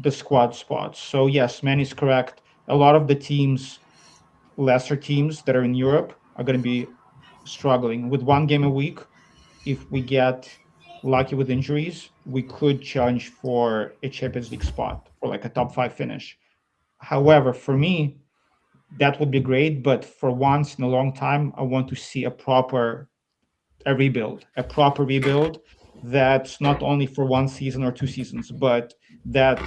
the squad spots. So yes, Manny's correct. A lot of the teams, lesser teams that are in Europe, are going to be struggling with 1 game a week. If we get lucky with injuries, we could challenge for a Champions League spot or like a top 5 finish. However, for me, that would be great, but for once in a long time, I want to see a proper rebuild that's not only for 1 season or 2 seasons, but that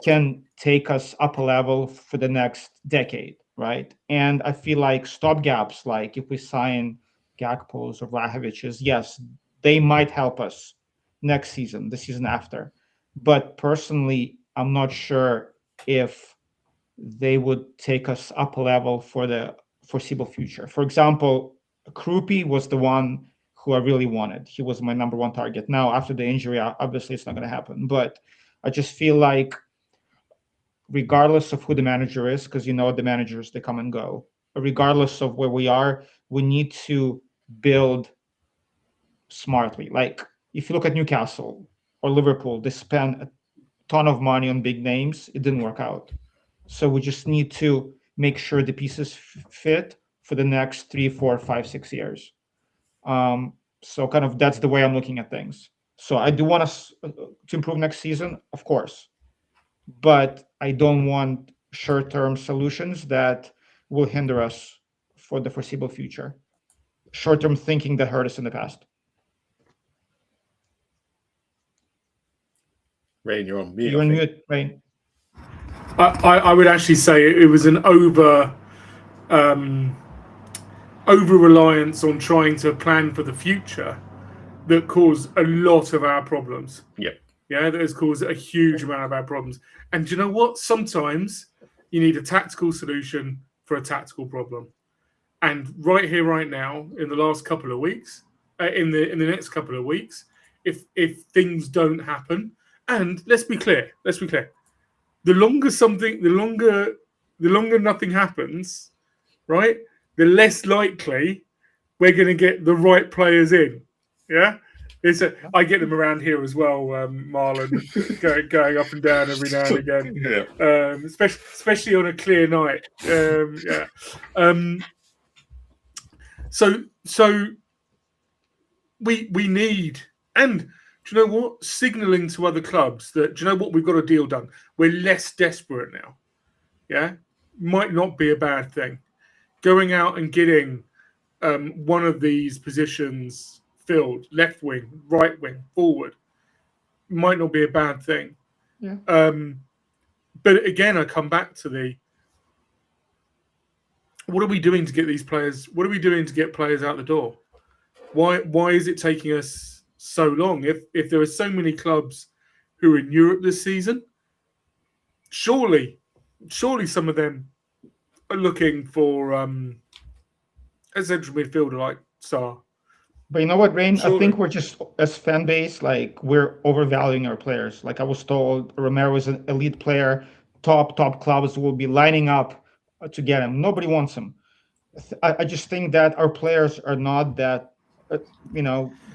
can take us up a level for the next decade, right? And I feel like stopgaps, like if we sign Gakpo's or Vlahovic's, yes, they might help us next season, the season after. But personally, I'm not sure if they would take us up a level for the foreseeable future. For example, Krupi was the one who I really wanted. He was my number 1 target. Now, after the injury, obviously it's not going to happen. But I just feel like, regardless of who the manager is, because the managers, they come and go, regardless of where we are, we need to build smartly. Like, if you look at Newcastle or Liverpool, they spend a ton of money on big names. It didn't work out. So we just need to make sure the pieces fit for the next 3, 4, 5, 6 years. So kind of that's the way I'm looking at things. So I do want us to improve next season, of course, but I don't want short-term solutions that will hinder us for the foreseeable future. Short-term thinking that hurt us in the past. Rain, you're on mute. You're I on think. mute, Rain. I would actually say it was an over reliance on trying to plan for the future that caused a lot of our problems. Yep. Yeah, that has caused a huge amount of our problems. And do you know what? Sometimes you need a tactical solution for a tactical problem. And right here, right now, in the last couple of weeks, in the next couple of weeks, if things don't happen, and let's be clear, the longer nothing happens, right, the less likely we're going to get the right players in. Yeah, I get them around here as well, Marlon, going up and down every now and again. Yeah. Especially on a clear night. Yeah. So we need, and do you know what? Signaling to other clubs that, do you know what? We've got a deal done. We're less desperate now. Yeah, might not be a bad thing. Going out and getting one of these positions filled, left wing, right wing, forward, might not be a bad thing. Yeah. But again, I come back to what are we doing to get these players? What are we doing to get players out the door? Why is it taking us so long? If there are so many clubs who are in Europe this season, surely some of them are looking for a central midfielder like Sarr. But you know what, Rain? Surely. I think we're just, as fan base, like, we're overvaluing our players. Like, I was told Romero is an elite player. Top clubs will be lining up to get him. Nobody wants him. I just think that our players are not that,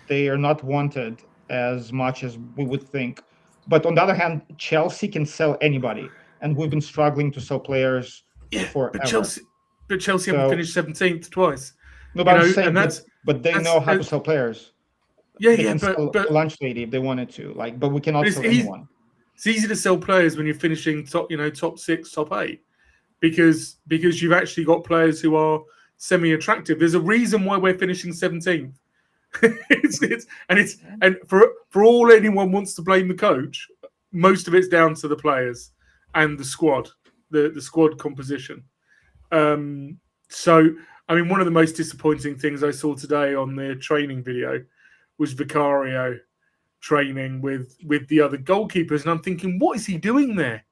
they are not wanted as much as we would think. But on the other hand, Chelsea can sell anybody, and we've been struggling to sell players forever. But Chelsea haven't finished 17th twice. No, but I'm saying but they know how to sell players. Yeah, they can sell a lunch lady if they wanted to. Like, but we cannot sell anyone. It's easy to sell players when you're finishing top 6, top 8, because you've actually got players who are semi-attractive. There's a reason why we're finishing 17th. and for all anyone wants to blame the coach, most of it's down to the players and the squad, the squad composition. So, I mean, one of the most disappointing things I saw today on the training video was Vicario training with the other goalkeepers, and I'm thinking, what is he doing there?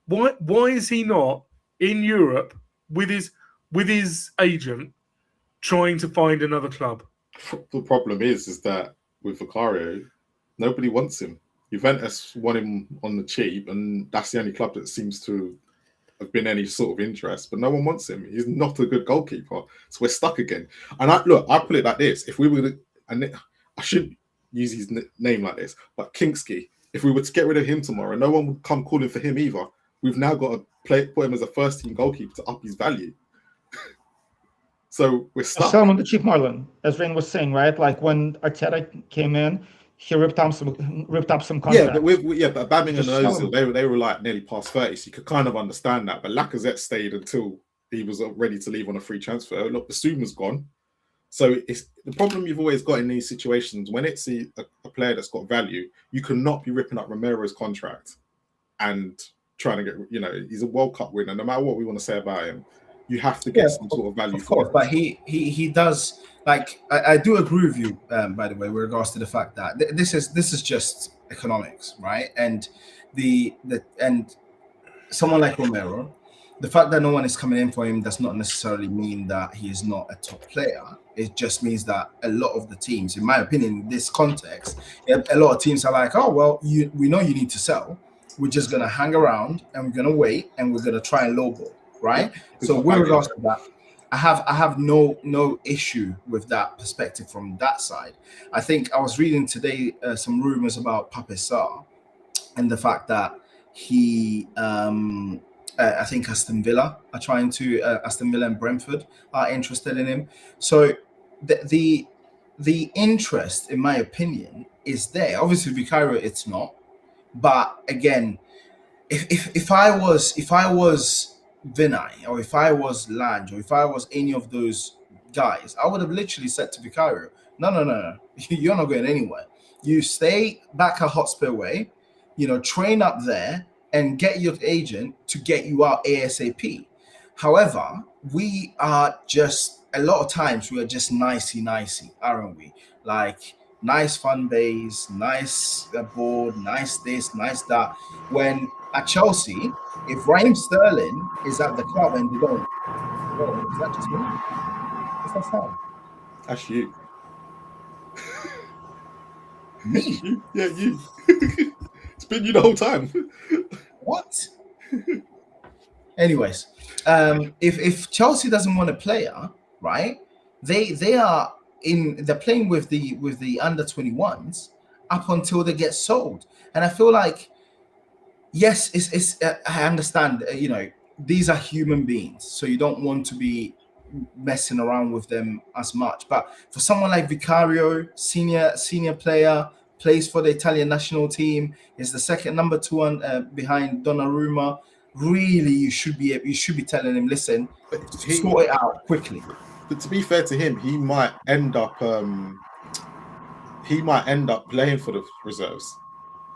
Why is he not in Europe with his agent trying to find another club? The problem is that with Vicario, nobody wants him. Juventus want him on the cheap, and that's the only club that seems to have been any sort of interest, but no one wants him. He's not a good goalkeeper, so we're stuck again. And I put it like this: if we were, and I shouldn't use his name like this, but Kinksky, if we were to get rid of him tomorrow, no one would come calling for him either. We've now got to put him as a first-team goalkeeper to up his value. So we're stuck. Sell him on the cheap, Marlon, as Rain was saying, right? Like when Arteta came in, he ripped up some contracts. Yeah, but but Babbing and Ozil, they were like nearly past 30, so you could kind of understand that. But Lacazette stayed until he was ready to leave on a free transfer. Look, Basuma's gone. So it's the problem you've always got in these situations when it's a player that's got value. You cannot be ripping up Romero's contract and trying to get, he's a World Cup winner. No matter what we want to say about him, you have to get some sort of value for it. But he does. Like, I do agree with you, by the way, with regards to the fact that this is just economics, right? And and someone like Romero, the fact that no one is coming in for him does not necessarily mean that he is not a top player. It just means that a lot of the teams, in my opinion, in this context, a lot of teams are like, oh, well, we know you need to sell. We're just going to hang around and we're going to wait and we're going to try and lowball, right? So with regards to that, I have no issue with that perspective from that side. I think I was reading today some rumors about Pape Sarr and the fact that he, I think Aston Villa and Brentford are interested in him. So the interest, in my opinion, is there. Obviously, Vicario, it's not. But again, if I was Vinay, or if I was Lange, or if I was any of those guys, I would have literally said to Vicario, no, you're not going anywhere. You stay back at Hotspur Way, train up there and get your agent to get you out ASAP. However, we are just, a lot of times we are just nicey, aren't we? Like, nice fun days, nice board, nice this, nice that. When at Chelsea, if Raheem Sterling is at the club and they don't, whoa, is that just me? What's that sound? That's you. Me? You? Yeah, you. It's been you the whole time. What? Anyways, if Chelsea doesn't want a player, right? They're playing with the under 21s up until they get sold, and I feel like, yes, it's I understand, these are human beings, so you don't want to be messing around with them as much. But for someone like Vicario, senior player, plays for the Italian national team, is the second number 2 on behind Donnarumma. Really, you should be telling him, listen, sort it out quickly. But to be fair to him, he might end up playing for the reserves.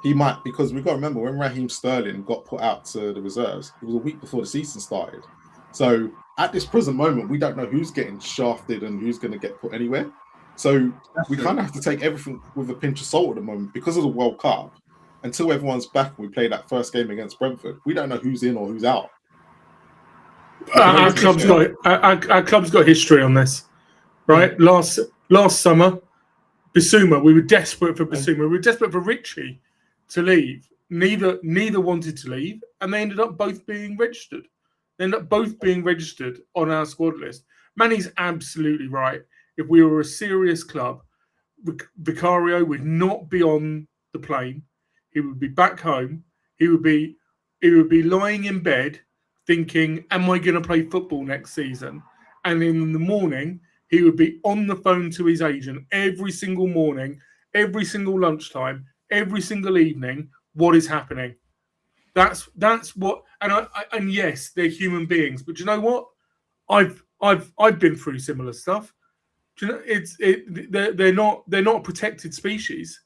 He might, because we've got to remember, when Raheem Sterling got put out to the reserves, it was a week before the season started. So at this present moment, we don't know who's getting shafted and who's going to get put anywhere. So we kind of have to take everything with a pinch of salt at the moment because of the World Cup. Until everyone's back and we play that first game against Brentford, we don't know who's in or who's out. Our club's got history on this, right? Last summer, Bissouma, we were desperate for Bissouma. We were desperate for Richie to leave. Neither wanted to leave, and they ended up both being registered. They ended up both being registered on our squad list. Manny's absolutely right. If we were a serious club, Vicario would not be on the plane. He would be back home. He would be lying in bed thinking, am I going to play football next season? And in the morning, he would be on the phone to his agent every single morning, every single lunchtime, every single evening. What is happening? That's what. And yes, they're human beings, but you know what? I've been through similar stuff. Do you know, they're not a protected species.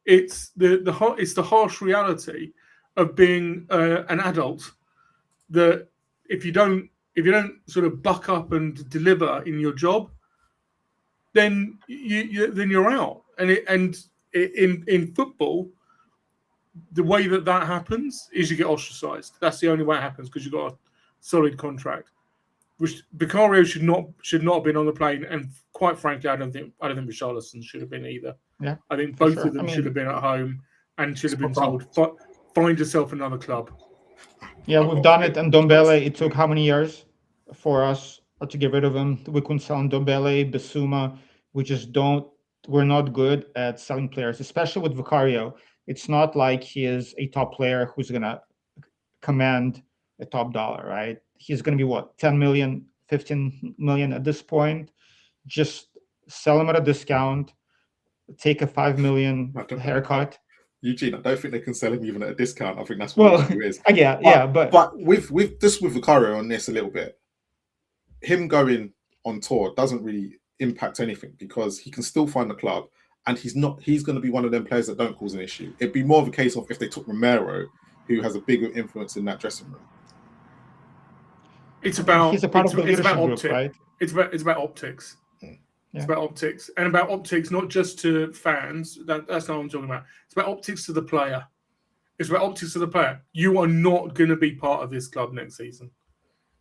It's the harsh reality of being an adult, that if you don't sort of buck up and deliver in your job, then you're out. And in football, the way that happens is you get ostracized. That's the only way it happens, because you've got a solid contract. Which Vicario should not have been on the plane, and quite frankly, I don't think Richarlison should have been either. Yeah, I think both of them should have been at home and should have been told, find yourself another club. Yeah, we've done it. And Ndombele, it took how many years for us to get rid of him? We couldn't sell Ndombele, Bissouma. We're not good at selling players, especially with Vicario. It's not like he is a top player who's going to command a top dollar, right? He's going to be what, 10 million, 15 million at this point. Just sell him at a discount, take a 5 million haircut. Eugene, I don't think they can sell him even at a discount. I think that's what it is. But with Vicario on this a little bit, him going on tour doesn't really impact anything, because he can still find the club, and he's going to be one of them players that don't cause an issue. It'd be more of a case of if they took Romero, who has a bigger influence in that dressing room. He's a part of the leadership group, right? It's about optics. Yeah. It's about optics, and about optics not just to fans. That's not what I'm talking about. It's about optics to the player. It's about optics to the player. You are not going to be part of this club next season.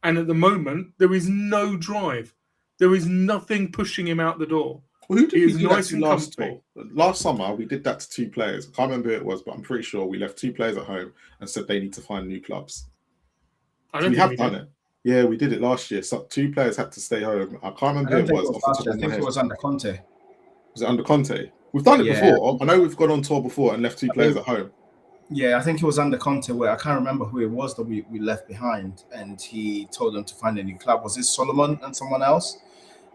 And at the moment, there is no drive. There is nothing pushing him out the door. Well, who did we do nice that to last summer? We did that to 2 players. I can't remember who it was, but I'm pretty sure we left 2 players at home and said they need to find new clubs. We have done it. Yeah, we did it last year. So 2 players had to stay home. I can't remember who it was. I think it was under Conte. Was it under Conte? We've done it before. I know we've gone on tour before and left 2 players at home. Yeah, I think it was under Conte, where I can't remember who it was that we left behind, and he told them to find a new club. Was it Solomon and someone else?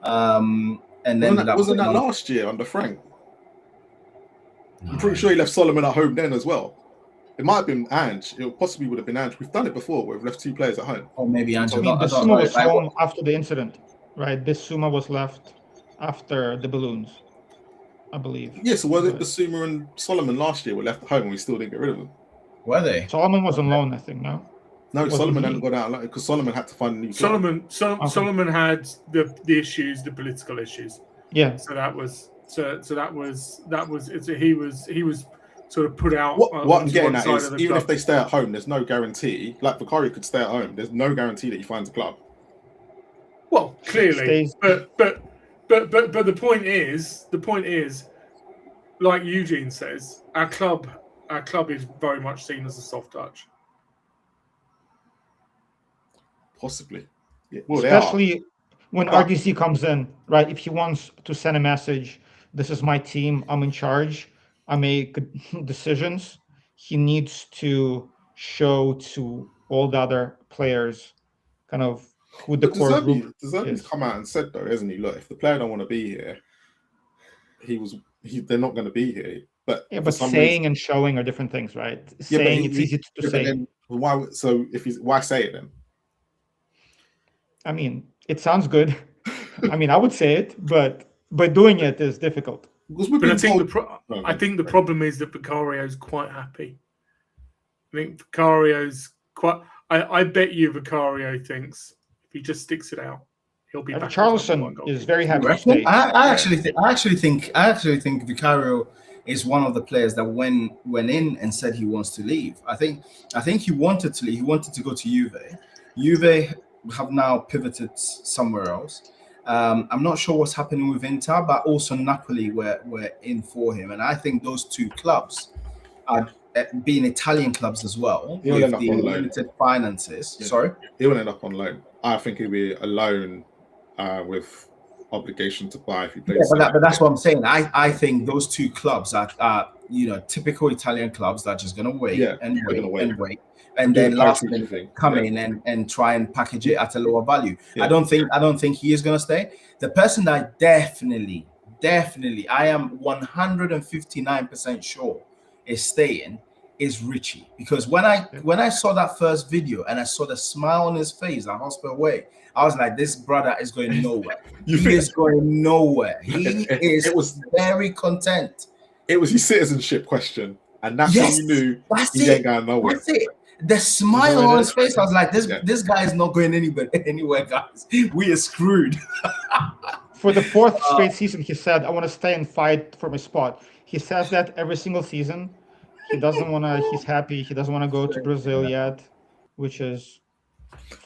And then wasn't that last year under Frank? No. I'm pretty sure he left Solomon at home then as well. It might have been Ange. It possibly would have been Ange. We've done it before. We've left 2 players at home. Or maybe I Angela. mean, I don't Bissouma know. was home after the incident, right? Bissouma was left after the balloons, I believe. Yeah, so was it Bissouma and Solomon last year were left at home and we still didn't get rid of them? Were they? Solomon was on loan, I think, no? No, Wasn't Solomon he? hadn't gone out because Solomon had to find a new club. Solomon had the issues, the political issues. Yeah. So that was he was sort of put out. What I'm getting at is even if they stay at home, there's no guarantee. Like Vicario could stay at home. There's no guarantee that he finds a club. Well, clearly, but the point is, like Eugene says, our club is very much seen as a soft touch. Possibly, yeah. Well, especially when RDC comes in, right? If he wants to send a message, this is my team, I'm in charge, I make decisions, he needs to show to all the other players kind of who the core group is. Zerbi's come out and said though, hasn't he? Look, if the player don't want to be here, they're not going to be here. But yeah, but saying and showing are different things, right? Saying it's easy to say. Then why? So why say it then? I mean, it sounds good. I mean, I would say it, but doing it is difficult. But I think the problem is that Vicario's quite happy. I think Vicario's quite. I bet you Vicario thinks if he just sticks it out, he'll be back. Charleston is very happy to stay. I actually think Vicario is one of the players that went in and said he wants to leave. I think he wanted to leave. He wanted to go to Juve. Juve have now pivoted somewhere else. I'm not sure what's happening with Inter, but also Napoli were in for him. And I think those 2 clubs are being Italian clubs as well, with the limited finances. Yeah. Sorry? He will end up on loan. I think he'll be a loan with obligation to buy if he plays. Yeah, but that's what I'm saying. I think those 2 clubs are typical Italian clubs that are just going to wait and wait. And then last minute come in and try and package it at a lower value. Yeah. I don't think he is going to stay. The person that definitely, I am 159% sure is staying is Richie. Because when I saw that first video and I saw the smile on his face at Hospital Way, I was like, this brother is going nowhere. He is going nowhere. It was very content. It was his citizenship question. And that's when you knew he ain't going nowhere. That's it. The smile on his face, I was like, this guy is not going anywhere, guys. We are screwed. For the 4th straight season, he said, I want to stay and fight for my spot. He says that every single season. He doesn't want to, he's happy. He doesn't want to go to Brazil yet, which is...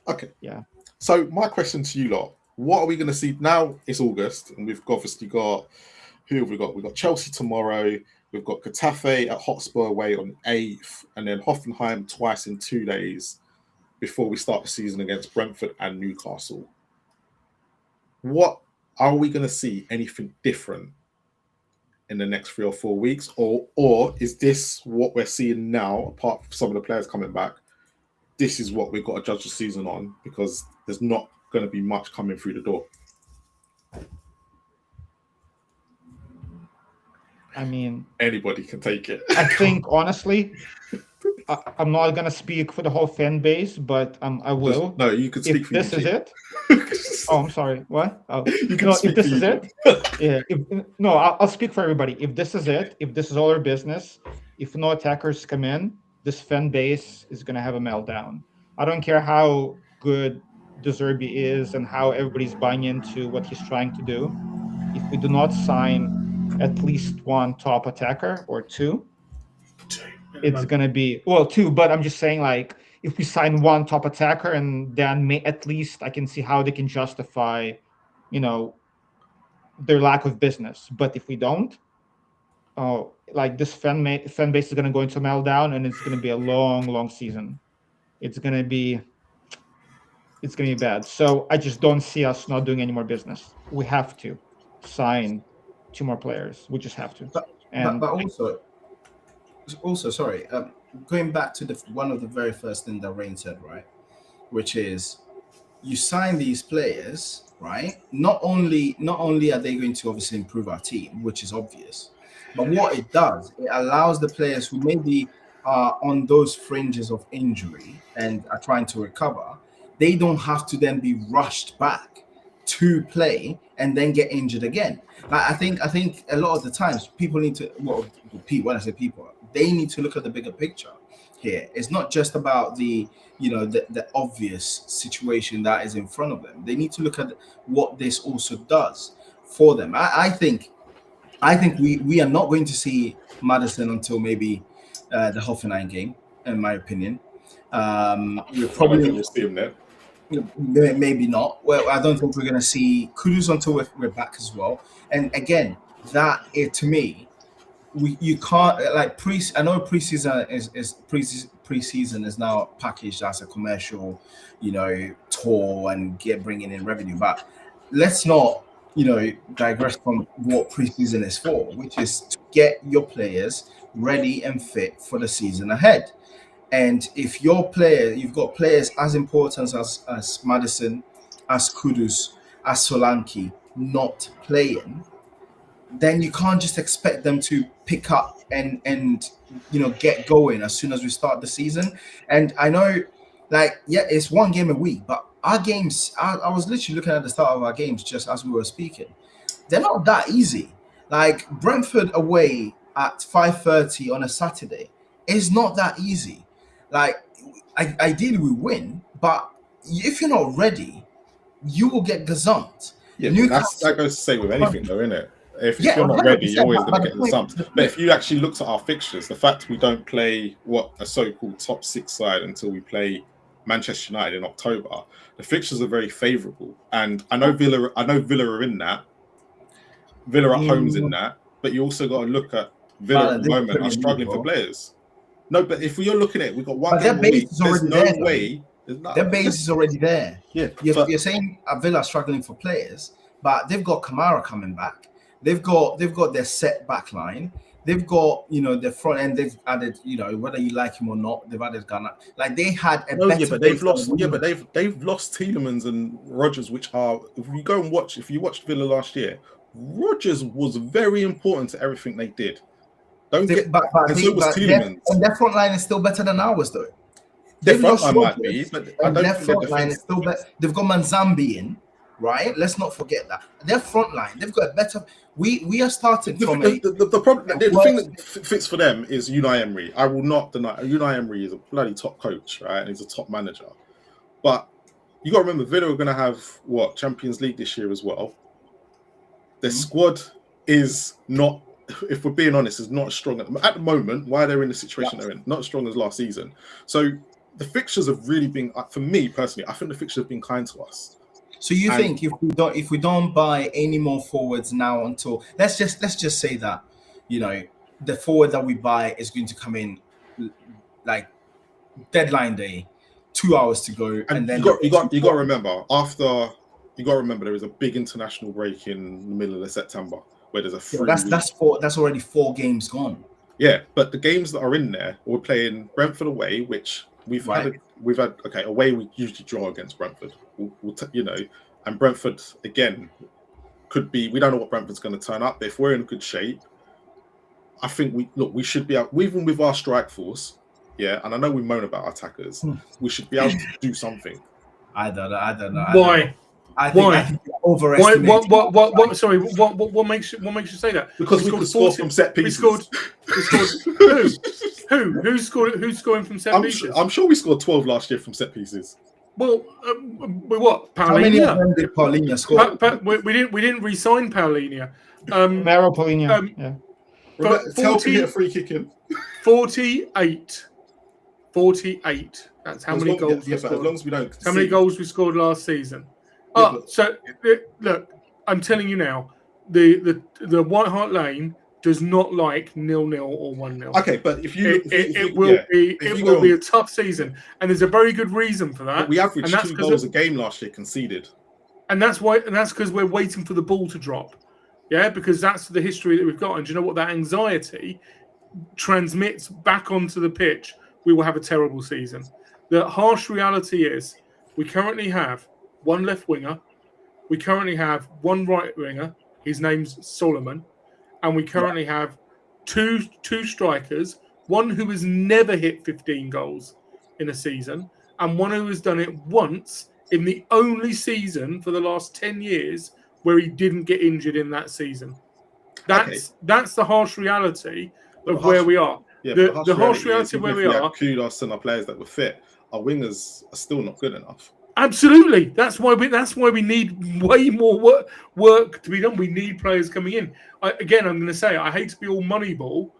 Okay. Yeah. So my question to you lot, what are we going to see? Now it's August, and we've obviously got, who have we got? We've got Chelsea tomorrow. We've got Getafe at Hotspur away on 8th, and then Hoffenheim twice in 2 days before we start the season against Brentford and Newcastle. What are we going to see? Anything different in the next 3 or 4 weeks, or is this what we're seeing now? Apart from some of the players coming back, this is what we've got to judge the season on because there's not going to be much coming through the door. I mean, anybody can take it. I think honestly, I'm not gonna speak for the whole fan base, but I will. No, you could speak if for this you. Is it. Oh, I'm sorry. What? Oh, you can speak if this for is you. it. Yeah. I'll speak for everybody. If this is it, if this is all our business, if no attackers come in, this fan base is gonna have a meltdown. I don't care how good Zerbi is and how everybody's buying into what he's trying to do. If we do not sign at least 1 top attacker or 2, it's gonna be 2. But I'm just saying, like, if we sign 1 top attacker, and then at least I can see how they can justify, their lack of business. But if we don't, like this fan base is gonna go into meltdown, and it's gonna be a long season. It's gonna be bad. So I just don't see us not doing any more business. We have to sign 2 more players. We just have to. But also, sorry, going back to one of the very first things that Rain said, right, which is you sign these players, right? Not only are they going to obviously improve our team, which is obvious, but what it does, it allows the players who maybe are on those fringes of injury and are trying to recover, they don't have to then be rushed back to play and then get injured again. Like I think a lot of the times people need to, well, people, when I say people, they need to look at the bigger picture here. It's not just about the the obvious situation that is in front of them. They need to look at what this also does for them. I think we are not going to see Maddison until maybe the Hoffenheim game, in my opinion. We're I don't probably think we'll see him there. maybe not. Well, I don't think we're going to see Kudus until we're back as well. And again, that to me, you can't like I know preseason is preseason is now packaged as a commercial, tour and bringing in revenue. But let's not digress from what preseason is for, which is to get your players ready and fit for the season ahead. And if you've got players as important as Maddison, as Kudus, as Solanke not playing, then you can't just expect them to pick up and get going as soon as we start the season. And I know, it's one game a week, but our games, I was literally looking at the start of our games just as we were speaking. They're not that easy. Like Brentford away at 5:30 on a Saturday is not that easy. Like, ideally we win, but if you're not ready, you will get gazumped. Yeah, that goes to say with anything, though, isn't it? If you're not ready, you're always going to get gazumped. But if you actually looked at our fixtures, the fact we don't play a so-called top 6 side until we play Manchester United in October, the fixtures are very favourable. And I know Villa are in that. Villa at home's in that, but you also got to look at Villa at the moment are struggling for players. No, but if you're looking at it, we've got one game a week. There's no way. Their base is already there. Yeah, you're saying Villa are struggling for players, but they've got Kamara coming back. They've got their set back line. They've got their front end. They've added whether you like him or not. They've added Ghana. Like they had a better. Yeah, but they've lost. Yeah, but they've lost Tielemans and Rodgers, which are if you watched Villa last year, Rodgers was very important to everything they did. And so was Tielemans. And their front line is still better than ours, though. Their front line might be, but their front line is still better. They've got Manzambi in, right? Let's not forget that. Their front line, they've got a better. We are starting from the problem. The thing that fits for them is Unai Emery. I will not deny Unai Emery is a bloody top coach, right? And he's a top manager. But you got to remember, Villa are going to have Champions League this year as well. Their squad is not. If we're being honest, is not as strong at the moment. Why they're in the situation they're in, not as strong as last season. So the fixtures have really been, for me personally, I think the fixtures have been kind to us. So you think if we don't buy any more forwards now until let's just say that the forward that we buy is going to come in like deadline day, 2 hours to go, and then you got to remember there is a big international break in the middle of September. Where there's a free that's already 4 games gone. Yeah, but the games that are in there, we're playing Brentford away, which we've had away. We usually draw against Brentford. And Brentford again could be. We don't know what Brentford's going to turn up. But if we're in good shape, I think we should be out. Even with our strike force, yeah. And I know we moan about our attackers. We should be able to do something. I don't know. Why? I think overestimating. What? Sorry. What makes you say that? Because we could score from set pieces. We scored. Who's scoring from set pieces? I'm sure we scored 12 last year from set pieces. Well, what? Paulinho. How many of them did Paulinho score? We didn't re-sign Paulinho. Maro Paulinho. Yeah. Tell me a free kick in. 48. That's how many goals we scored. As long as we don't. How many goals we scored last season? So look, I'm telling you now, the White Hart Lane does not like 0-0 or 1-0. Okay, but it will be a tough season, and there's a very good reason for that. But we averaged 2 goals a game last year conceded, and that's because we're waiting for the ball to drop. Yeah, because that's the history that we've got, and do you know what? That anxiety transmits back onto the pitch. We will have a terrible season. The harsh reality is we currently have 1 left winger. We currently have 1 right winger. His name's Solomon. And we currently have two strikers, one who has never hit 15 goals in a season, and one who has done it once in the only season for the last 10 years where he didn't get injured in that season. That's the harsh reality of where we are. Yeah, the harsh reality of where we are. Kudos and our players that were fit. Our wingers are still not good enough. Absolutely, that's why we need way more work to be done. We need players coming in. I'm going to say I hate to be all Moneyball,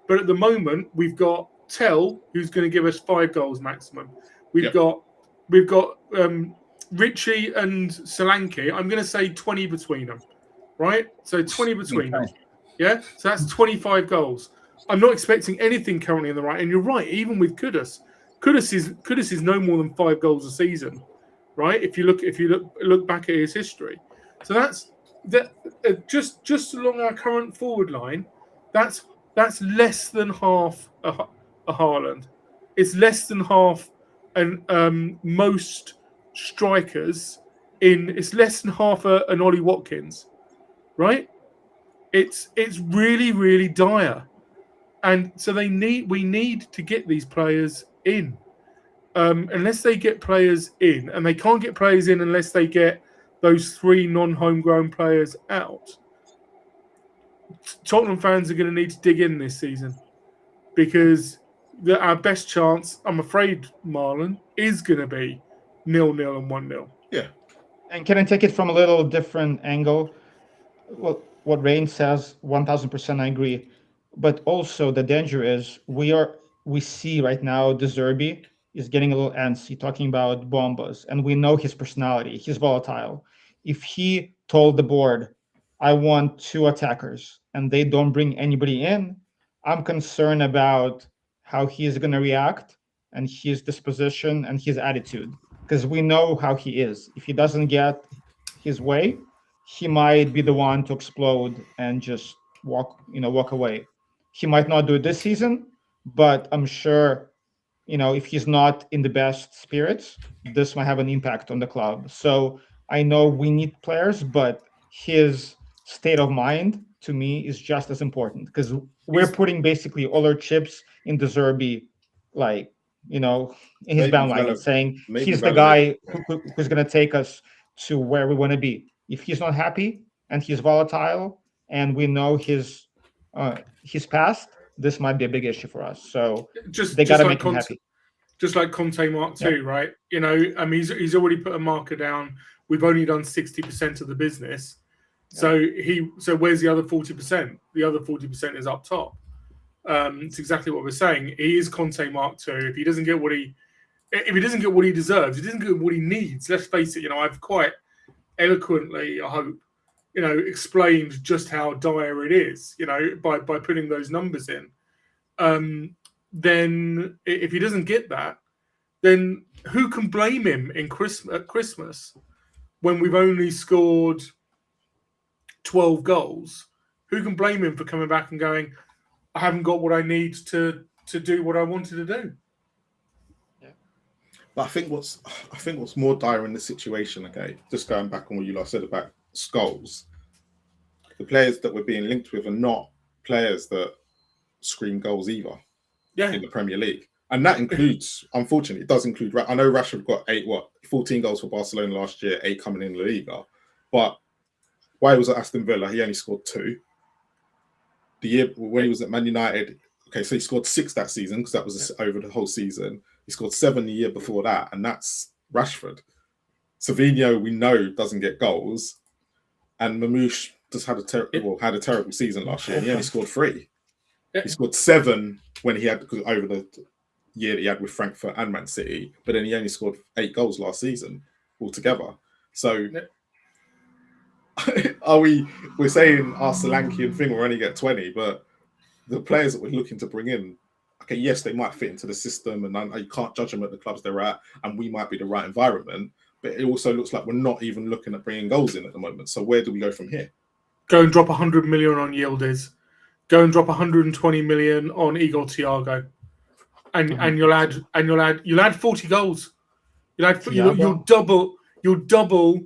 but at the moment we've got Tell, who's going to give us 5 goals maximum. We've got Richie and Solanke. I'm going to say 20 between them, right? So 20 between them. Yeah, so that's 25 goals. I'm not expecting anything currently in the right. And you're right, even with Kudus is no more than 5 goals a season, right? If you look back at his history, so that's just along our current forward line, that's less than half a Haaland. It's less than half, and most strikers it's less than half an Ollie Watkins, right? It's really, really dire. And so we need to get these players in. Unless they get players in, and they can't get players in unless they get those 3 non-homegrown players out, Tottenham fans are going to need to dig in this season, because our best chance, I'm afraid, Marlon, is going to be 0-0 and 1-0. Yeah. And can I take it from a little different angle? Well, what Rain says, 1000% I agree. But also the danger is we see right now the Zerbi is getting a little antsy, talking about bombas, and we know his personality. He's volatile. If he told the board, I want 2 attackers, and they don't bring anybody in, I'm concerned about how he is going to react and his disposition and his attitude, because we know how he is. If he doesn't get his way, he might be the one to explode and just walk away. He might not do it this season, but I'm sure, if he's not in the best spirits, this might have an impact on the club. So I know we need players, but his state of mind to me is just as important, because we're putting basically all our chips in the Zerbi, in his bandwagon, saying he's the guy who's going to take us to where we want to be. If he's not happy and he's volatile, and we know his past, this might be a big issue for us. So they got to make him happy. Just like Conte Mark II, right? He's already put a marker down. We've only done 60% of the business. So where's the other 40%? The other 40% is up top. It's exactly what we're saying. He is Conte Mark II. If he doesn't get what he deserves, he doesn't get what he needs. Let's face it. I've quite eloquently, I hope, explained just how dire it is. By putting those numbers in. Then if he doesn't get that, then who can blame him at Christmas when we've only scored 12 goals? Who can blame him for coming back and going, I haven't got what I need to do what I wanted to do? Yeah. But I think what's more dire in this situation, okay, just going back on what you last said about Scholes, the players that we're being linked with are not players that scream goals either. Yeah. In the Premier League. And that includes, unfortunately, it does include, I know Rashford got 14 goals for Barcelona last year, 8 coming in La Liga. But while he was at Aston Villa, he only scored 2. The year when he was at Man United, okay, so he scored 6 that season, because that was over the whole season. He scored 7 the year before that, and that's Rashford. Savinho, we know, doesn't get goals. And Mamouche just had a terrible season last year. And he only scored 3. He scored 7 when he had, because over the year that he had with Frankfurt and Man City, but then he only scored 8 goals last season altogether. So we're saying our Solanke thing will only get 20, but the players that we're looking to bring in, okay, yes, they might fit into the system, and you can't judge them at the clubs they're at, and we might be the right environment, but it also looks like we're not even looking at bringing goals in at the moment. So where do we go from here? Go and drop 100 million on Yildiz. Go and drop 120 million on Igor Thiago, and you'll add 40 goals. You'll double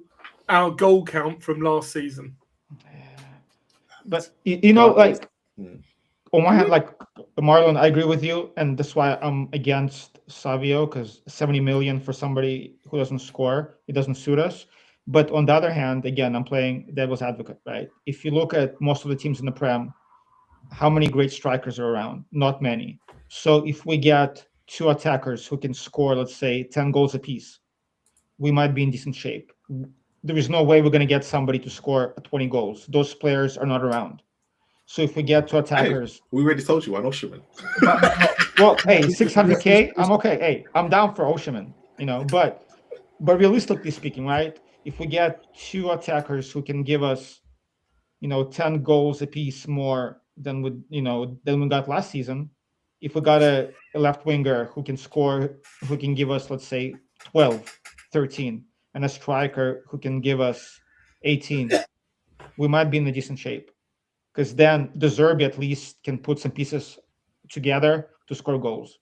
our goal count from last season. But on one hand, like Marlon, I agree with you, and that's why I'm against Savio, because 70 million for somebody who doesn't score, it doesn't suit us. But on the other hand, again, I'm playing devil's advocate, right? If you look at most of the teams in the Prem, how many great strikers are around? Not many. So if we get 2 attackers who can score, let's say, 10 goals apiece, we might be in decent shape. There is no way we're going to get somebody to score 20 goals. Those players are not around. So if we get 2 attackers, Hey, we already told you I'm Osherman. well, hey, 600K, I'm okay. Hey, I'm down for Osherman, but realistically speaking, right? If we get 2 attackers who can give us, 10 goals apiece more than we got last season, if we got a left winger who can score, who can give us, let's say, 12, 13, and a striker who can give us 18, we might be in a decent shape. Because then the Zerbi at least can put some pieces together to score goals.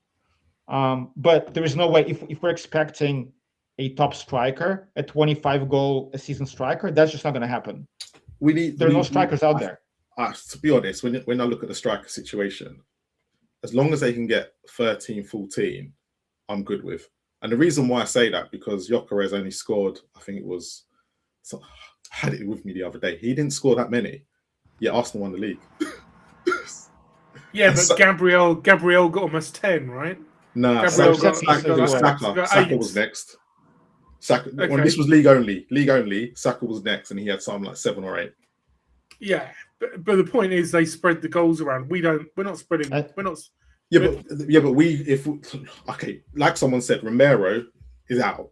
But there is no way, if we're expecting a top striker, a 25 goal a season striker, that's just not going to happen. There are no strikers out there. To be honest, when I look at the striker situation, as long as they can get 13, 14, I'm good with. And the reason why I say that, because Gyökeres only scored, I think it was, I had it with me the other day. He didn't score that many. Yeah, Arsenal won the league. Yeah, but Gabriel got almost 10, right? No, Saka was next. Saka, Okay. when this was league only, Saka was next, and he had something like 7 or 8. Yeah, but the point is they spread the goals around. We're not spreading. We're not. Okay, like someone said, Romero is out.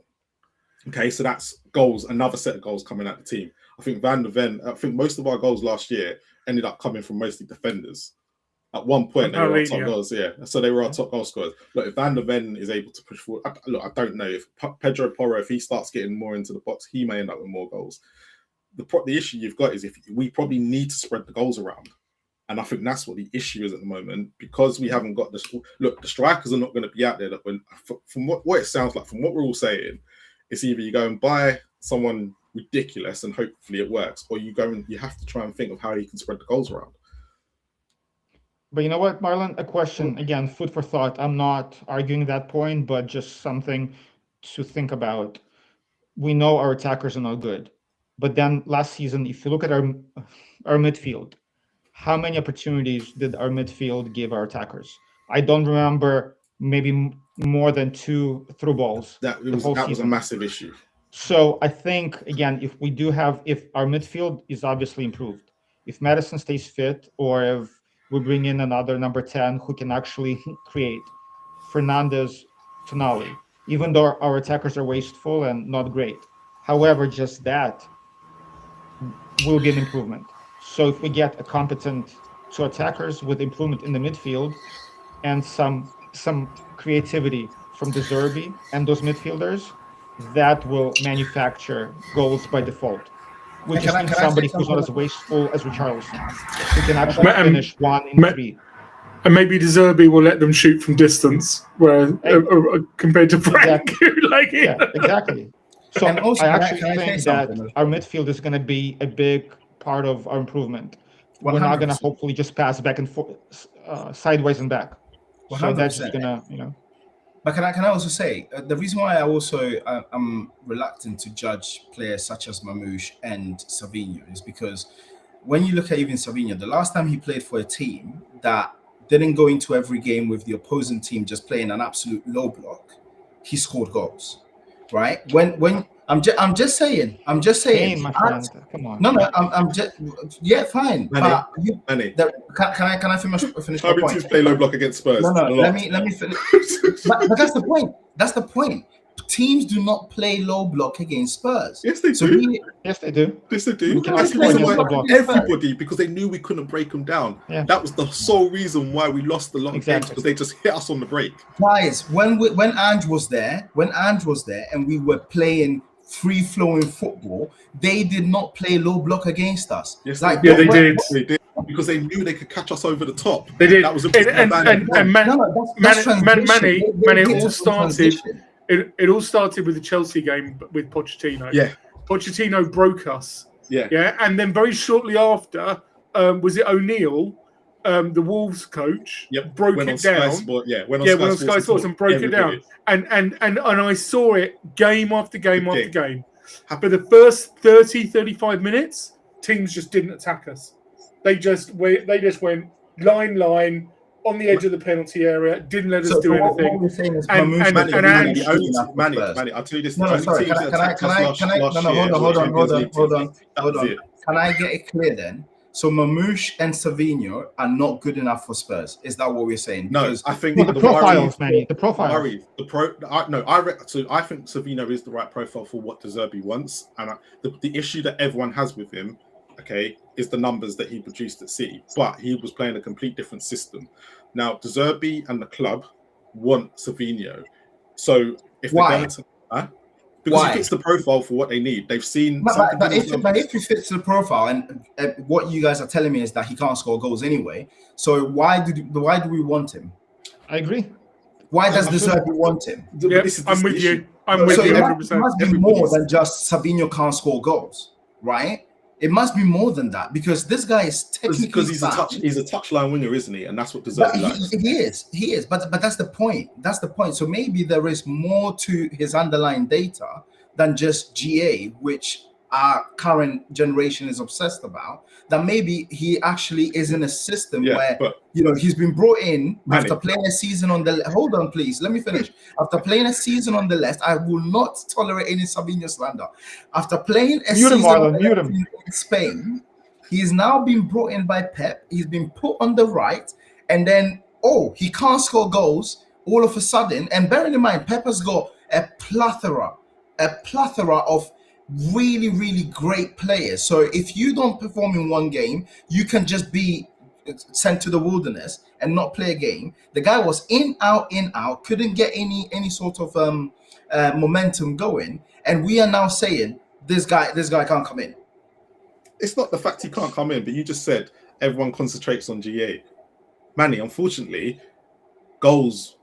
Okay, so that's goals, another set of goals coming out the team. I think Van der Ven, I think most of our goals last year ended up coming from mostly defenders. At one point, they were our top goals, so they were our top goal scorers. Look, if Van der Ven is able to push forward, I don't know if Pedro Porro, if he starts getting more into the box, he may end up with more goals. The issue you've got is if we probably need to spread the goals around. And I think that's what the issue is at the moment, because we haven't got this. Look, the strikers are not going to be out there. That from what it sounds like, from what we're all saying, it's either you go and buy someone ridiculous and hopefully it works, or you go and you have to try and think of how you can spread the goals around. But you know what, Marlon? A question, again, food for thought. I'm not arguing that point, but just something to think about. We know our attackers are not good. But then last season, if you look at our midfield, how many opportunities did our midfield give our attackers? I don't remember, maybe more than 2 through balls. That was a massive issue. So I think, again, if our midfield is obviously improved, if Madison stays fit, or if we bring in another number 10 who can actually create, Fernandes, Tonali, even though our attackers are wasteful and not great. However, just that will be an improvement. So if we get a competent 2 attackers with improvement in the midfield and some creativity from the Zerbi and those midfielders, that will manufacture goals by default. We just need somebody who's not as wasteful as Richarlison, who can actually finish 1 in 3. And maybe the Zerbi will let them shoot from distance, where compared to Frank. Exactly. Exactly. So I actually think that our midfield is going to be a big part of our improvement. 100%. We're not going to hopefully just pass back and forth, sideways and back. 100%. So that's just going to, But can I also say, the reason why I'm reluctant to judge players such as Mamouche and Savinho is because when you look at even Savinho, the last time he played for a team that didn't go into every game with the opposing team just playing an absolute low block, he scored goals, right? When I'm just saying. Hey, my friend, come on. No, I'm just fine. Manny. Can I finish my point? To play low block against Spurs. No. Let me finish. but that's the point. That's the point. Teams do not play low block against Spurs. Yes, they do. Yes, they do. Yes, they do. That's the reason why everybody, because they knew we couldn't break them down. Yeah. That was the sole reason why we lost the long games, because they just hit us on the break. Guys, when Ange was there, and we were playing free-flowing football, they did not play low block against us. Yes, they did. They did, because they knew they could catch us over the top. They did. That was Manny, it all started. It all started with the Chelsea game with Pochettino. Yeah, Pochettino broke us. Yeah, and then very shortly after, was it O'Neill the Wolves coach broke went it on Sky down. Sport, went on Sky Sports and broke it down. And I saw it game after game after game. But the first 30, 35 minutes, teams just didn't attack us. They just went line on the edge of the penalty area, didn't let us do anything. What we're saying is Manny, I'll tell you this. Hold on. Can I get it clear then? So Mamouche and Savinho are not good enough for Spurs. Is that what we're saying? No, I think the profiles, Manny. The profiles. I think Savinho is the right profile for what De Zerbi wants, and the issue that everyone has with him, is the numbers that he produced at City. But he was playing a complete different system. Now, De Zerbi and the club want Savinho. So if why? They're going to, because he fits the profile for what they need. They've seen. But if he fits the profile, and what you guys are telling me is that he can't score goals anyway. So why do we want him? I agree. Why does De Zerbi want him? I'm with you. I'm with you. 100%. It must be more than just Savinho can't score goals, right? It must be more than that, because this guy is technically because he's a touchline winger, isn't he? And that's what De Zerbi likes. He is. But that's the point. That's the point. So maybe there is more to his underlying data than just GA, which our current generation is obsessed about. That maybe he actually is in a system where he's been brought in after playing a season on the. Hold on, please. Let me finish. After playing a season on the left, I will not tolerate any Savinho slander. After playing a season in Spain, he is now being brought in by Pep. He's been put on the right, and then he can't score goals all of a sudden. And bearing in mind, Pep has got a plethora of really, really great players. So if you don't perform in one game, you can just be sent to the wilderness and not play a game. The guy was in, out, couldn't get any sort of momentum going, and we are now saying this guy can't come in. It's not the fact he can't come in, but you just said everyone concentrates on GA. Manny, unfortunately, goals.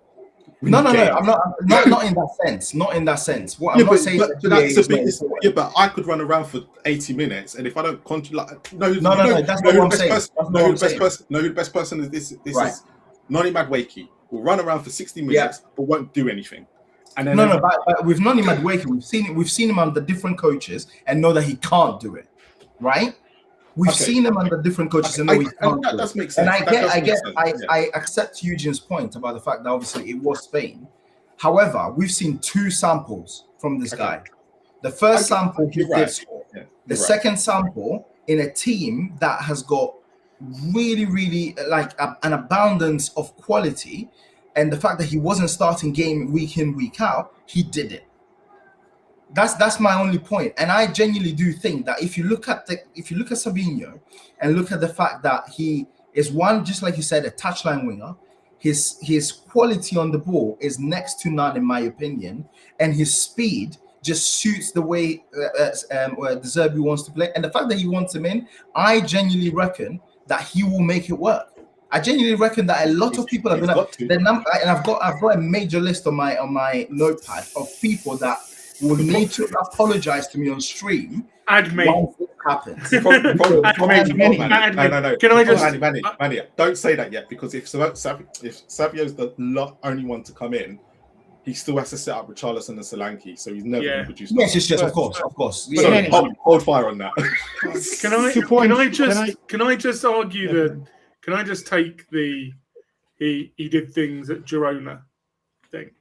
No, I'm not in that sense. Not in that sense. What I'm not saying but I could run around for 80 minutes, and if I don't contribute, that's not what I'm saying. Know who the best person is. This is Noni Madueke. Will run around for 60 minutes, but won't do anything. And then but with Noni Madueke, we've seen him under different coaches and know that he can't do it, right? We've seen him under different coaches and know he can't do it. That does make sense. And I accept Eugene's point about the fact that obviously it was Spain. However, we've seen two samples from this guy. The first sample he did score. The second sample in a team that has got really, really an abundance of quality, and the fact that he wasn't starting game week in, week out, he did it. That's my only point, and I genuinely do think that if you look at Savinho and look at the fact that he is one, just like you said, a touchline winger, his quality on the ball is next to none in my opinion, and his speed just suits the way De Zerbi wants to play, and the fact that he wants him in, I genuinely reckon that he will make it work. I genuinely reckon that a lot of people are gonna. And I've got a major list on my notepad of people that will need to apologize to me on stream. Add me. Once it happens. No. Can I just Manny, don't say that yet, because if Savio's the only one to come in, he still has to set up with Richarlison and Solanke, so he's never going to produce. Yes, of course. Yeah. Hold fire on that. Can I just argue that? Can I just take the he did things at Girona thing?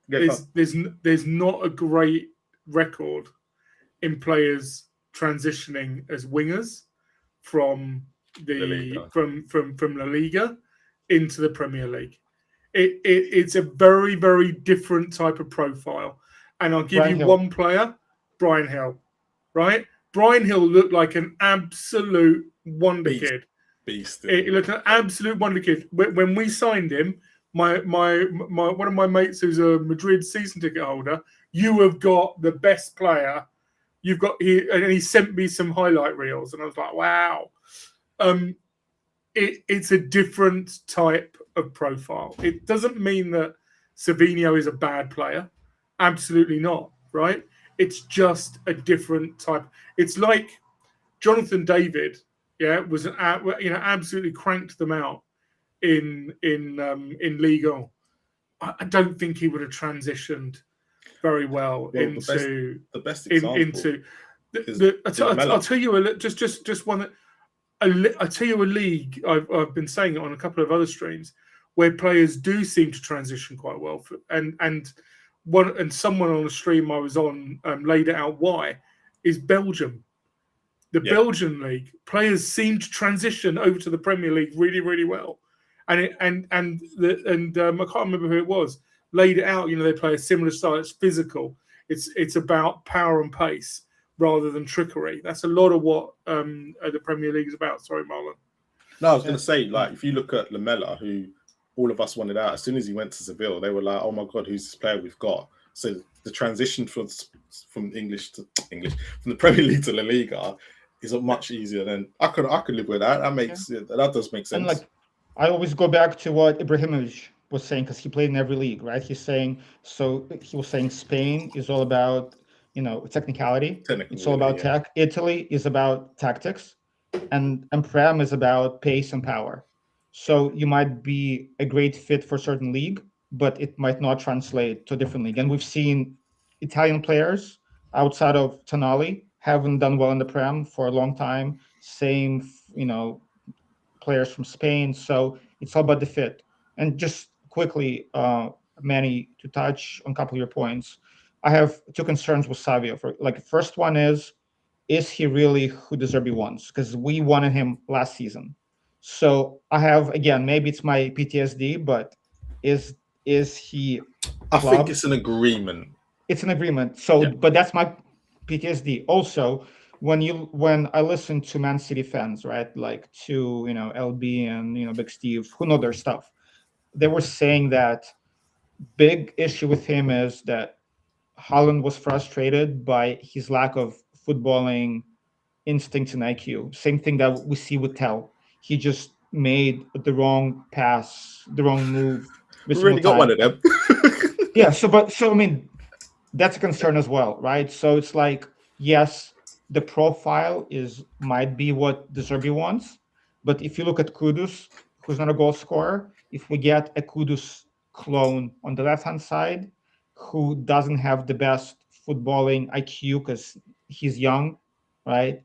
There's not a great record in players transitioning as wingers from from La Liga into the Premier League. It's a very, very different type of profile. And I'll give you one player, Brian Hill. Right? Brian Hill looked like an absolute wonder kid. Beast. He looked like an absolute wonder kid. When we signed him, my one of my mates who's a Madrid season ticket holder, you have got the best player. And he sent me some highlight reels, and I was like, wow. It's a different type of profile. It doesn't mean that Savinho is a bad player. Absolutely not, right? It's just a different type. It's like Jonathan David, was absolutely cranked them out in Liga, I don't think he would have transitioned very well into the best example. I'll tell you just one. I'll tell you a league. I've been saying it on a couple of other streams where players do seem to transition quite well. And someone on a stream I was on laid it out why is Belgium. The Belgian league players seem to transition over to the Premier League really, really well. And I can't remember who it was, laid it out. They play a similar style. It's physical. It's about power and pace rather than trickery. That's a lot of what the Premier League is about. Sorry, Marlon. No, I was going to say, like, if you look at Lamela, who all of us wanted out, as soon as he went to Seville, they were like, "Oh my God, who's this player we've got?" So the transition from English, from the Premier League to La Liga is much easier than I could live with that. That does make sense. And like, I always go back to what Ibrahimovic was saying because he played in every league, right? He was saying Spain is all about technicality. It's all about tech. Italy is about tactics, and Prem is about pace and power. So you might be a great fit for a certain league, but it might not translate to a different league. And we've seen Italian players outside of Tonali haven't done well in the Prem for a long time. Same, players from Spain. So it's all about the fit. And just quickly, Manny, to touch on a couple of your points, I have two concerns with Savio. First one is he really who the Zerbi wants? Because we wanted him last season. So I have, again, maybe it's my PTSD, but is he? I think it's an agreement. It's an agreement. So, but that's my PTSD. Also, when I listen to Man City fans, right, like to LB and Big Steve, who know their stuff, they were saying that big issue with him is that Haaland was frustrated by his lack of footballing instinct and IQ. Same thing that we see with Tel. He just made the wrong pass, the wrong move. We really got one of them. Yeah. So I mean, that's a concern as well, right? So it's like, yes, the profile might be what the Zerbi wants, but if you look at Kudus, who's not a goal scorer, if we get a Kudus clone on the left-hand side, who doesn't have the best footballing IQ because he's young, right?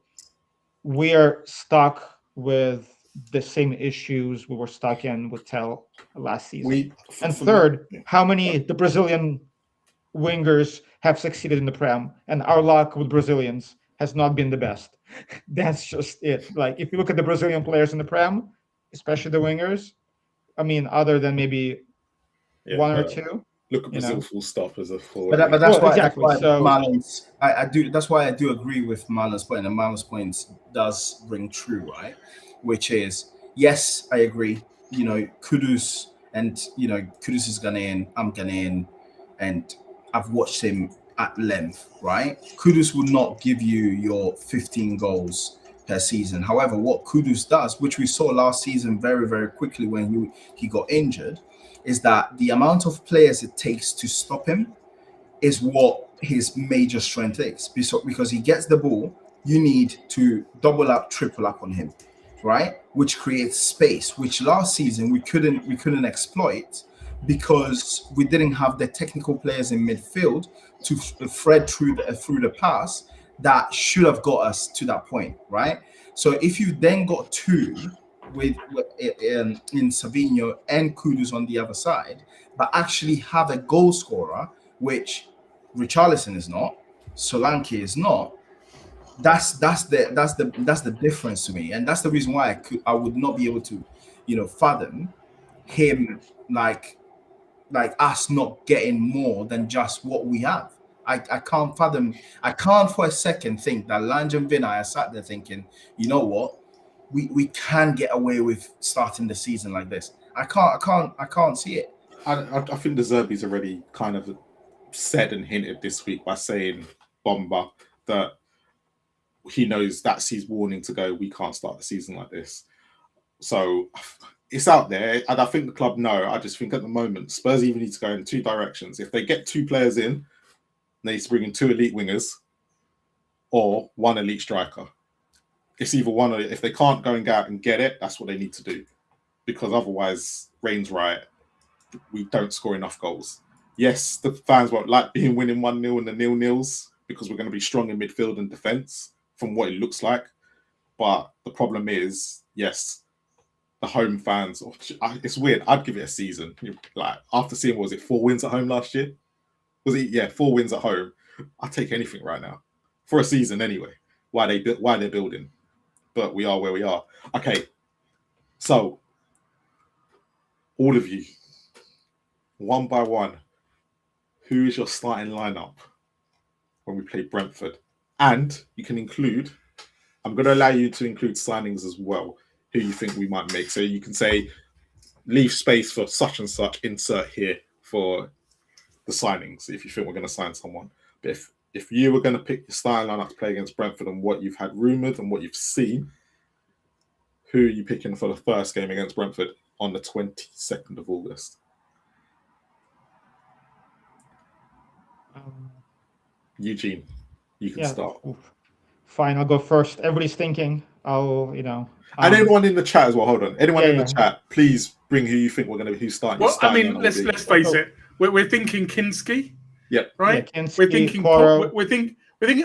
We're stuck with the same issues we were stuck in with Tel last season. Third, how many the Brazilian wingers have succeeded in the Prem, and our luck with Brazilians has not been the best. That's just it. Like, if you look at the Brazilian players in the Prem, especially the wingers, I mean, other than maybe one or two. Look at Brazil full stop as a forward. But that's why, exactly. Marlon's, I do. That's why I do agree with Marlon's point, and Marlon's point does ring true, right? Which is, yes, I agree. Kudus is Ghanaian. I'm Ghanaian, and I've watched him at length, right? Kudus will not give you your 15 goals per season. However, what Kudus does, which we saw last season very, very quickly when he got injured, is that the amount of players it takes to stop him is what his major strength is. Because he gets the ball, you need to double up, triple up on him, right? Which creates space, which last season we couldn't exploit because we didn't have the technical players in midfield to thread through the pass that should have got us to that point, right? So if you then got two in Savinho and Kudus on the other side, but actually have a goal scorer, which Richarlison is not, Solanke is not, that's the difference to me, and that's the reason why I would not be able to, fathom him like us not getting more than just what we have. I can't fathom. I can't for a second think that Lange and Vinay are sat there thinking, you know what, we can get away with starting the season like this. I can't see it. I think the Zerbi's already kind of said and hinted this week by saying Bomba that he knows that's his warning to go, we can't start the season like this. So it's out there, and I think the club know. I just think at the moment Spurs even need to go in two directions. If they get two players in, they need to bring in two elite wingers or one elite striker. It's either one, or if they can't go and get out and get it, that's what they need to do. because otherwise, Rain's right. We don't score enough goals. Yes, the fans won't like being winning 1-0 and the 0-0s because we're going to be strong in midfield and defence from what it looks like. But the problem is, yes, the home fans. It's weird. I'd give it a season. Like after seeing, was it 4 wins at home last year? Was it 4 wins at home? I'd take anything right now for a season anyway. Why they're building, but we are where we are. Okay, so all of you, one by one, who is your starting lineup when we play Brentford? And you can include. I'm going to allow you to include signings as well. Who you think we might make? So you can say, leave space for such and such. Insert here for the signings if you think we're going to sign someone. But if you were going to pick your starting lineup to play against Brentford and what you've had rumoured and what you've seen, who are you picking for the first game against Brentford on the 22nd of August? Eugene, you can start. Fine, I'll go first. Everybody's thinking. And anyone in the chat as well. Hold on. Anyone in the chat, please bring who you think we're going to be. Who's starting? Well, I mean, let's face it. We're thinking Kinski. Yep. Right. Yeah, Kinski, we're thinking. Porro.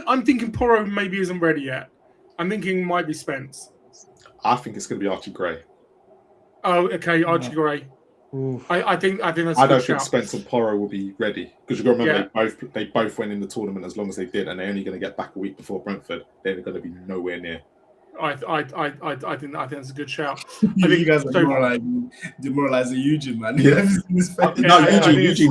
I'm thinking Porro maybe isn't ready yet. I'm thinking might be Spence. I think it's going to be Archie Gray. Oh, okay, Archie Gray. I think that's. I don't think Spence and Porro will be ready because you got to remember they both went in the tournament as long as they did, and they're only going to get back a week before Brentford. They're going to be nowhere near. I think that's a good shout. You guys are demoralizing Eugene, man. Yeah.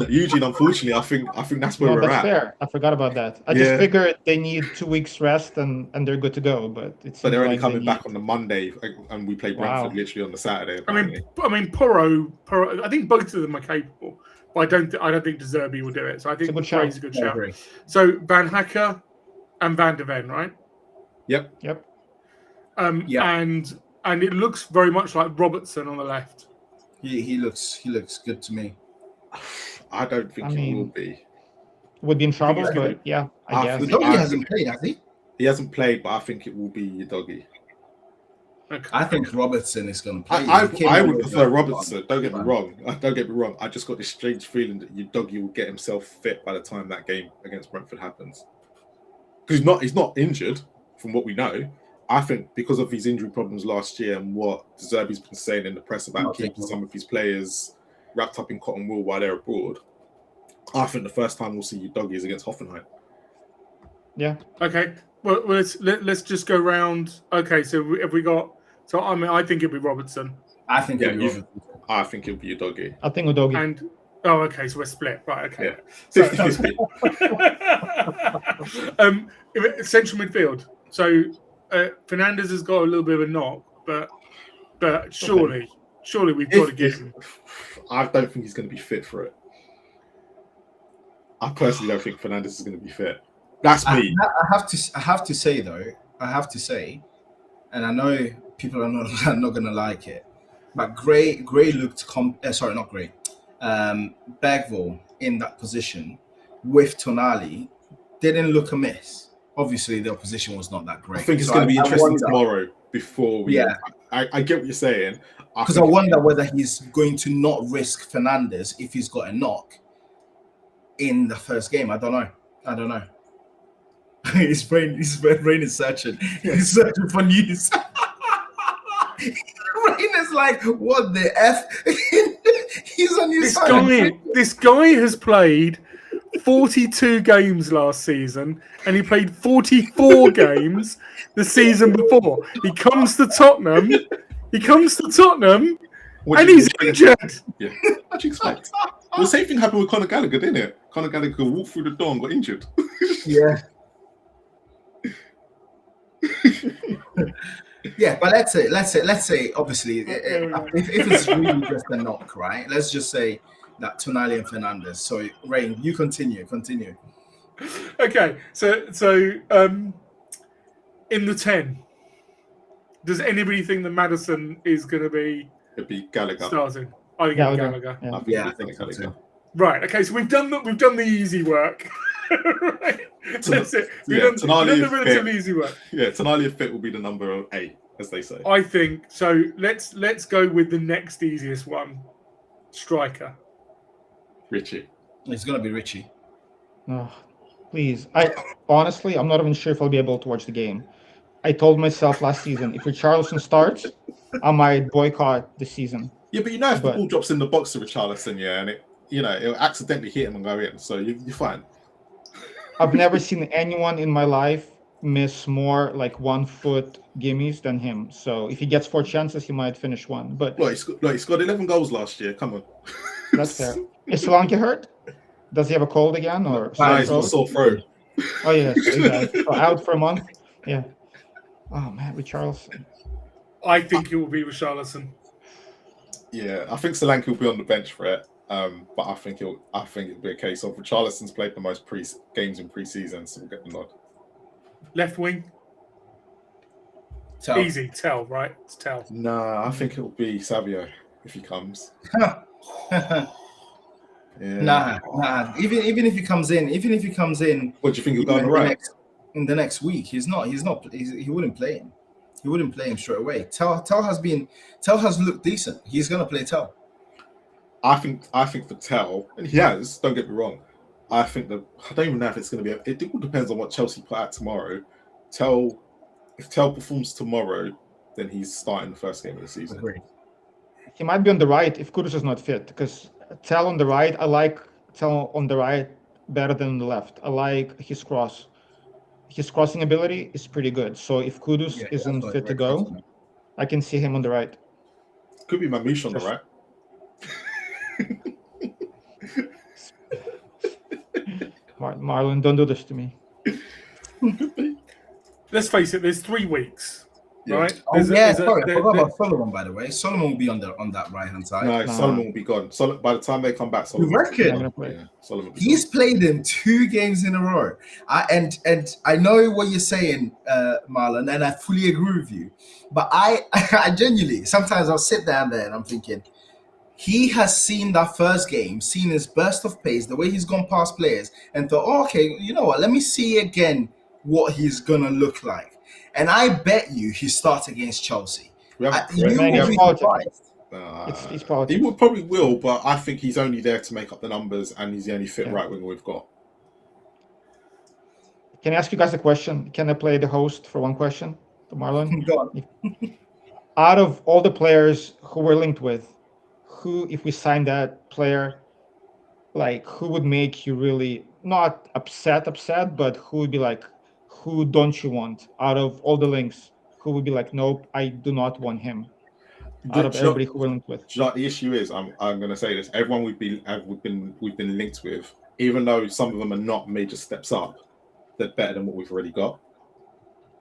Eugene. Unfortunately, I think that's where we're at. Fair. I forgot about that. I just figured they need 2 weeks rest and they're good to go. But they're only coming back on the Monday, and we play Brentford literally on the Saturday. Apparently. I mean, Porro. I think both of them are capable, but I don't think Zerbi will do it. So I think Gray's a good shout. So Van Hacker and Van der Ven, right? Yep. And it looks very much like Robertson on the left. He looks good to me. I don't think he will be. Would be in trouble, but yeah, I guess. He hasn't played, has he? He hasn't played, but I think it will be Doggy. Okay. I think Robertson is going to play. I would prefer Robertson. Don't get me wrong. I just got this strange feeling that Doggy will get himself fit by the time that game against Brentford happens. Because he's not injured, from what we know. I think because of his injury problems last year and what Zerbi's been saying in the press about keeping some of his players wrapped up in cotton wool while they're abroad, I think the first time we'll see you Doggy is against Hoffenheim. Yeah. Okay. Well, let's just go round. Okay, so have we got? So I think it'll be Robertson. I think it'll be Robertson. I think it'll be a Doggy. I think a Doggy. And okay, so we're split. Right. Okay. Yeah. 50-50. Central midfield. So. Fernandez has got a little bit of a knock, but surely we've got to get him. I don't think he's going to be fit for it. I personally don't think Fernandez is going to be fit. That's me. I have to say though. And I know people are not going to like it, but Gray looked. Not Gray. Bagwell in that position with Tonali didn't look amiss. Obviously, the opposition was not that great. I think it's going to be interesting tomorrow before we... Yeah. I get what you're saying. Because I wonder whether he's going to not risk Fernandez if he's got a knock in the first game. I don't know. His brain is searching. He's searching for news. Rain is like, what the F? He's on his side. This guy has played 42 games last season, and he played 44 games the season before. He comes to Tottenham, and he's injured. Yeah. What do you expect? The same thing happened with Conor Gallagher, didn't it? Conor Gallagher walked through the door and got injured. Yeah. Yeah, but let's say, obviously, if it's really just a knock, right? Let's just say that Tonali and Fernandez. So, Rain, you continue. Okay, so in the 10, does anybody think that Maddison is going to be? It'd be Gallagher. Starting. I think it's Gallagher. Yeah, I think Gallagher. Right. Okay, so we've done the easy work. Right. That's it. We've done the relatively easy work. Yeah, Tonali fit will be the number 8. as they say. I think so. Let's go with the next easiest one. Striker. Richie. It's gonna be Richie. Oh, please. Honestly, I'm not even sure if I'll be able to watch the game. I told myself last season, if Richarlison starts, I might boycott the season. Yeah, but you know if the But- ball drops in the box to Richarlison, yeah, and it'll accidentally hit him and go in, so you're fine. I've never seen anyone in my life miss more like 1 foot gimmies than him. So if he gets 4 chances, he might finish one. But Look, he scored 11 goals last year. Come on. that's fair. Is Solanke hurt? Does he have a cold again or Nah, he's got a throat? sore throat. Oh yes, exactly. So out for a month. Yeah. Oh man, Richarlison. I think it will be Richarlison. Yeah, I think Solanke will be on the bench for it. But I think it'll be a case of Richarlison's played the most games in pre-season, so we'll get the nod. Left wing. Tell. Easy. Tell, right? It's Tell. Nah, I think it'll be Savio if he comes. Yeah. Nah. Even if he comes in, What do you think he'll go on the right? in the next week, he wouldn't play him. He wouldn't play him straight away. Tell has looked decent. He's gonna play Tell. I think for Tell, and he has. Don't get me wrong. I don't even know if it's going to be. It all depends on what Chelsea put out tomorrow. If Tell performs tomorrow, then he's starting the first game of the season. Agreed. He might be on the right if Kudus is not fit. Because Tell on the right, I like Tell on the right better than on the left. I like his cross. His crossing ability is pretty good. So if Kudus isn't fit to go, I can see him on the right. Could be Mamouche on the right. Marlon, don't do this to me. Let's face it. There's 3 weeks, Yeah. right? I forgot there- about Solomon, by the way. Solomon will be on that right hand side. No, Nah. Solomon will be gone. By the time they come back, Solomon. You reckon? Not gonna play. Yeah, Solomon. Will be He's played in 2 games in a row. And I know what you're saying, Marlon, and I fully agree with you. But I genuinely, sometimes I'll sit down there and I'm thinking, he has seen that first game, seen his burst of pace, the way he's gone past players, and thought, oh, okay, you know what? Let me see again what he's gonna look like. And I bet you he starts against Chelsea. We haven't- You Man, will it's be politics. surprised. It's politics. He probably will, but I think he's only there to make up the numbers, and he's the only fit Yeah. right winger we've got. Can I ask you guys a question? Can I play the host for one question to Marlon? Go on. Out of all the players who we're linked with, who, if we sign that player, like who would make you really not upset, but who would be like, who don't you want out of all the links? Who would be like, nope, I do not want him. Out of everybody who we're linked with. Do you know what the issue is? I'm going to say this. Everyone we've been linked with, even though some of them are not major steps up, they're better than what we've already got.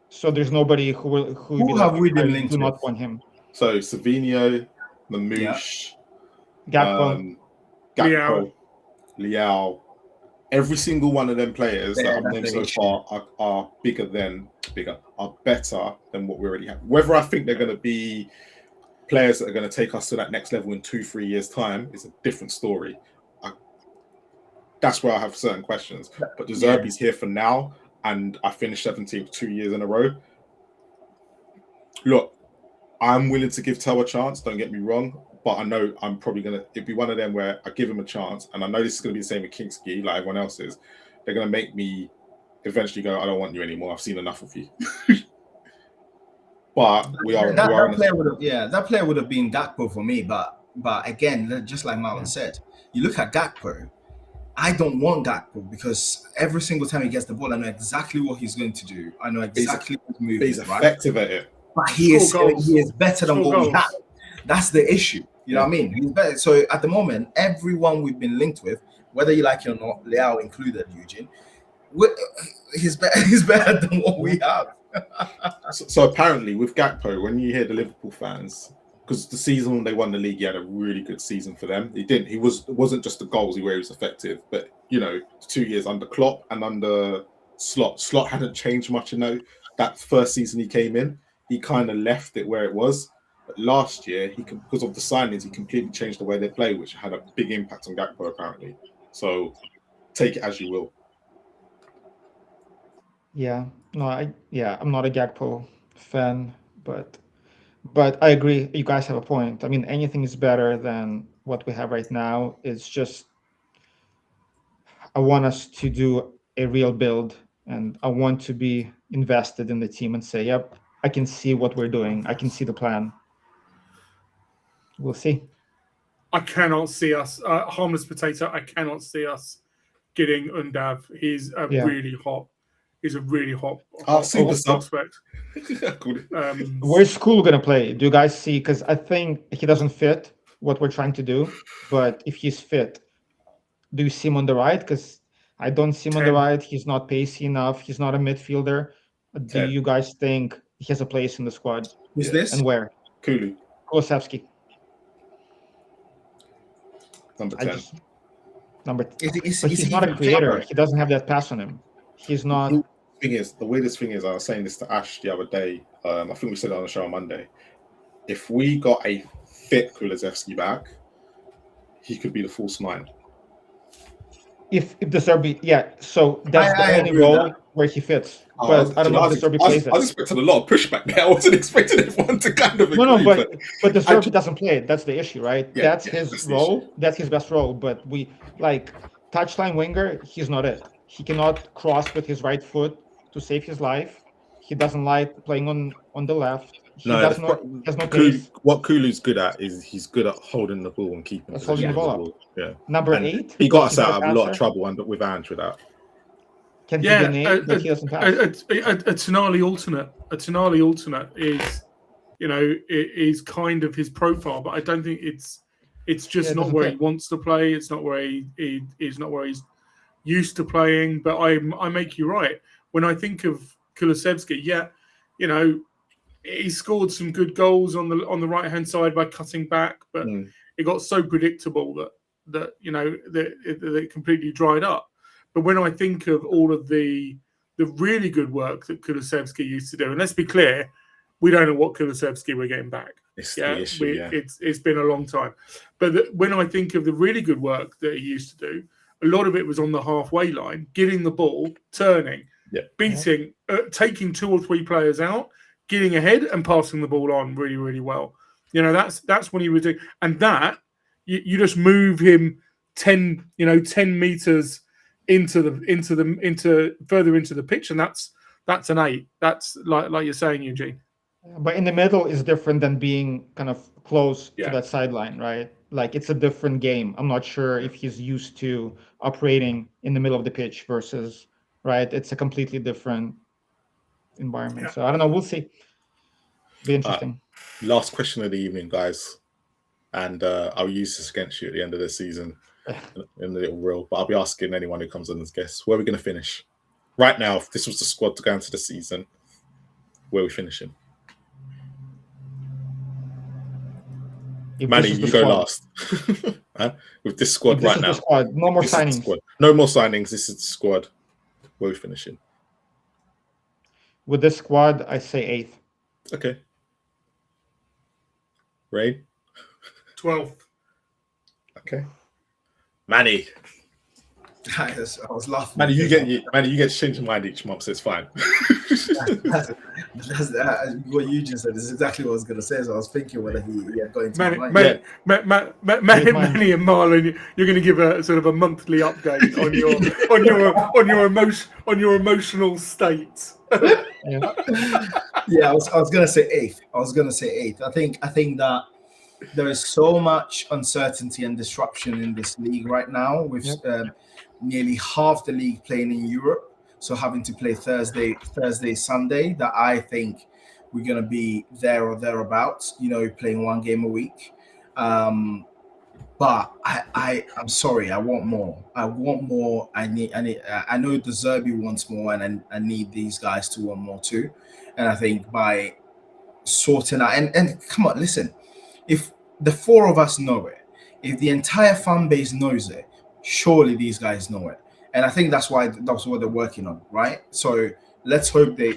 So there's nobody who would Who be have like, we been I linked do not with? want him. So Savinho, Mamouche, Gakpo. Gakpo, Liao, every single one of them players Yeah, that I've that's named the so issue. far are better than what we already have. Whether I think they're going to be players that are going to take us to that next level in 2-3 years' time is a different story. That's where I have certain questions. But the Zerbi's here for now, and I finished 17th 2 years in a row. Look, I'm willing to give Tell a chance, don't get me wrong, but I know I'm probably going to, it'd be one of them where I give him a chance, and I know this is going to be the same with Kingsky, like everyone else is. They're going to make me eventually go, I don't want you anymore, I've seen enough of you. But that player would have been Gakpo for me, but again, just like Marlon said, you look at Gakpo, I don't want Gakpo because every single time he gets the ball, I know exactly what he's going to do. I know exactly what move he's is, right? effective at it. But he is better than what we goals. have. That's the issue. You know what I mean? He's better. So at the moment, everyone we've been linked with, whether you like it or not, Leao included, Eugene, he's better than what we have. So apparently with Gakpo, when you hear the Liverpool fans, because the season when they won the league, he had a really good season for them. It wasn't just the goals where he was effective, but 2 years under Klopp and under Slot. Slot hadn't changed much in that first season he came in. He kind of left it where it was. But last year, because of the signings, he completely changed the way they play, which had a big impact on Gakpo apparently. So take it as you will. I'm not a Gakpo fan, But I agree. You guys have a point. I mean, anything is better than what we have right now. It's just I want us to do a real build, and I want to be invested in the team and say, "Yep, I can see what we're doing. I can see the plan." We'll see. I cannot see us, harmless potato. I cannot see us getting Undav. He's a Yeah. really hot. He's a really hot super sub. prospect. Where's School gonna play? Do you guys see? Because I think he doesn't fit what we're trying to do. But if he's fit, do you see him on the right? Because I don't see him on the 10. right. He's not pacey enough. He's not a midfielder. Do 10. you guys think he has a place in the squad? Who's Yeah. this? And where? Kulu, Kulusevski. number I 10. just number. Is But he's he's not a even creator. fit? He doesn't have that pass on him. He's not. The weirdest thing is, I was saying this to Ash the other day. I think we said it on the show on Monday. If we got a fit Kulusevski back, he could be the false nine. If the Zerbi, yeah. So that's I the only agree with role that. where he fits. But I don't know if the Zerbi plays I was it. expecting a lot of pushback there. I wasn't expecting everyone to kind of agree. No, but the I Zerbi ju- doesn't play it. That's the issue, right? Yeah, That's yeah, his that's the role. issue. That's his best role. But we like touchline winger. He's not it. He cannot cross with his right foot to save his life. He doesn't like playing on the left. He No, does the not pro- has no Kulu, pace. what Kulu's good at is he's good at holding the ball and keeping That's possession holding the of ball up. Yeah, Number and 8. he got he's us not out of a lot of passer. trouble with Ange with that. Can he be Yeah, an 8, but he doesn't pass? a Tonali alternate. A Tonali alternate is, is kind of his profile, but I don't think it's just Yeah, it not doesn't where fit. he wants to play. It's not where he's not where he's used to playing. But I make you right when I think of Kulusevski. Yeah, he scored some good goals on the right hand side by cutting back, but it got so predictable that it completely dried up. But when I think of all of the really good work that Kulusevski used to do, and let's be clear, we don't know what Kulusevski we're getting back. It's the issue, yeah. It's been a long time. But when I think of the really good work that he used to do, a lot of it was on the halfway line, getting the ball, turning, beating, taking 2 or 3 players out, getting ahead and passing the ball on really, really well. That's when he was doing, and that you just move him 10 meters into further into the pitch, and that's an 8. That's like you're saying, Eugene. But in the middle is different than being kind of close to Yeah. that sideline, right? Like it's a different game. I'm not sure if he's used to operating in the middle of the pitch versus, right? It's a completely different environment. Yeah. So I don't know. We'll see. Be interesting. Last question of the evening, guys. And I'll use this against you at the end of the season in the little reel. But I'll be asking anyone who comes on as guests, where are we going to finish? Right now, if this was the squad to go into the season, where are we finishing? If Manny, this is the you go squad- last. Huh? With this squad if this right is now. the squad. No more This is the signings. squad. No more signings. This is the squad. Where are we finishing? With this squad, I say 8th. Okay. Ray? 12th. Okay. Manny. I was laughing. Manny, you get to change your mind each month, so it's fine. That's what you just said is exactly what I was going to say. So I was thinking whether he had got into my mind. Manny and Marlon, you're going to give a sort of a monthly update on your emotional state. Yeah, I was going to say 8th. I think that there is so much uncertainty and disruption in this league right now, with nearly half the league playing in Europe, so having to play Thursday, Sunday, that I think we're going to be there or thereabouts, playing 1 game a week. But I'm sorry, I want more. I know the Zerbi wants more, and I need these guys to want more too. And I think by sorting out, and come on, listen, if the 4 of us know it, if the entire fan base knows it, surely these guys know it. And I think that's what they're working on, right? So let's hope they're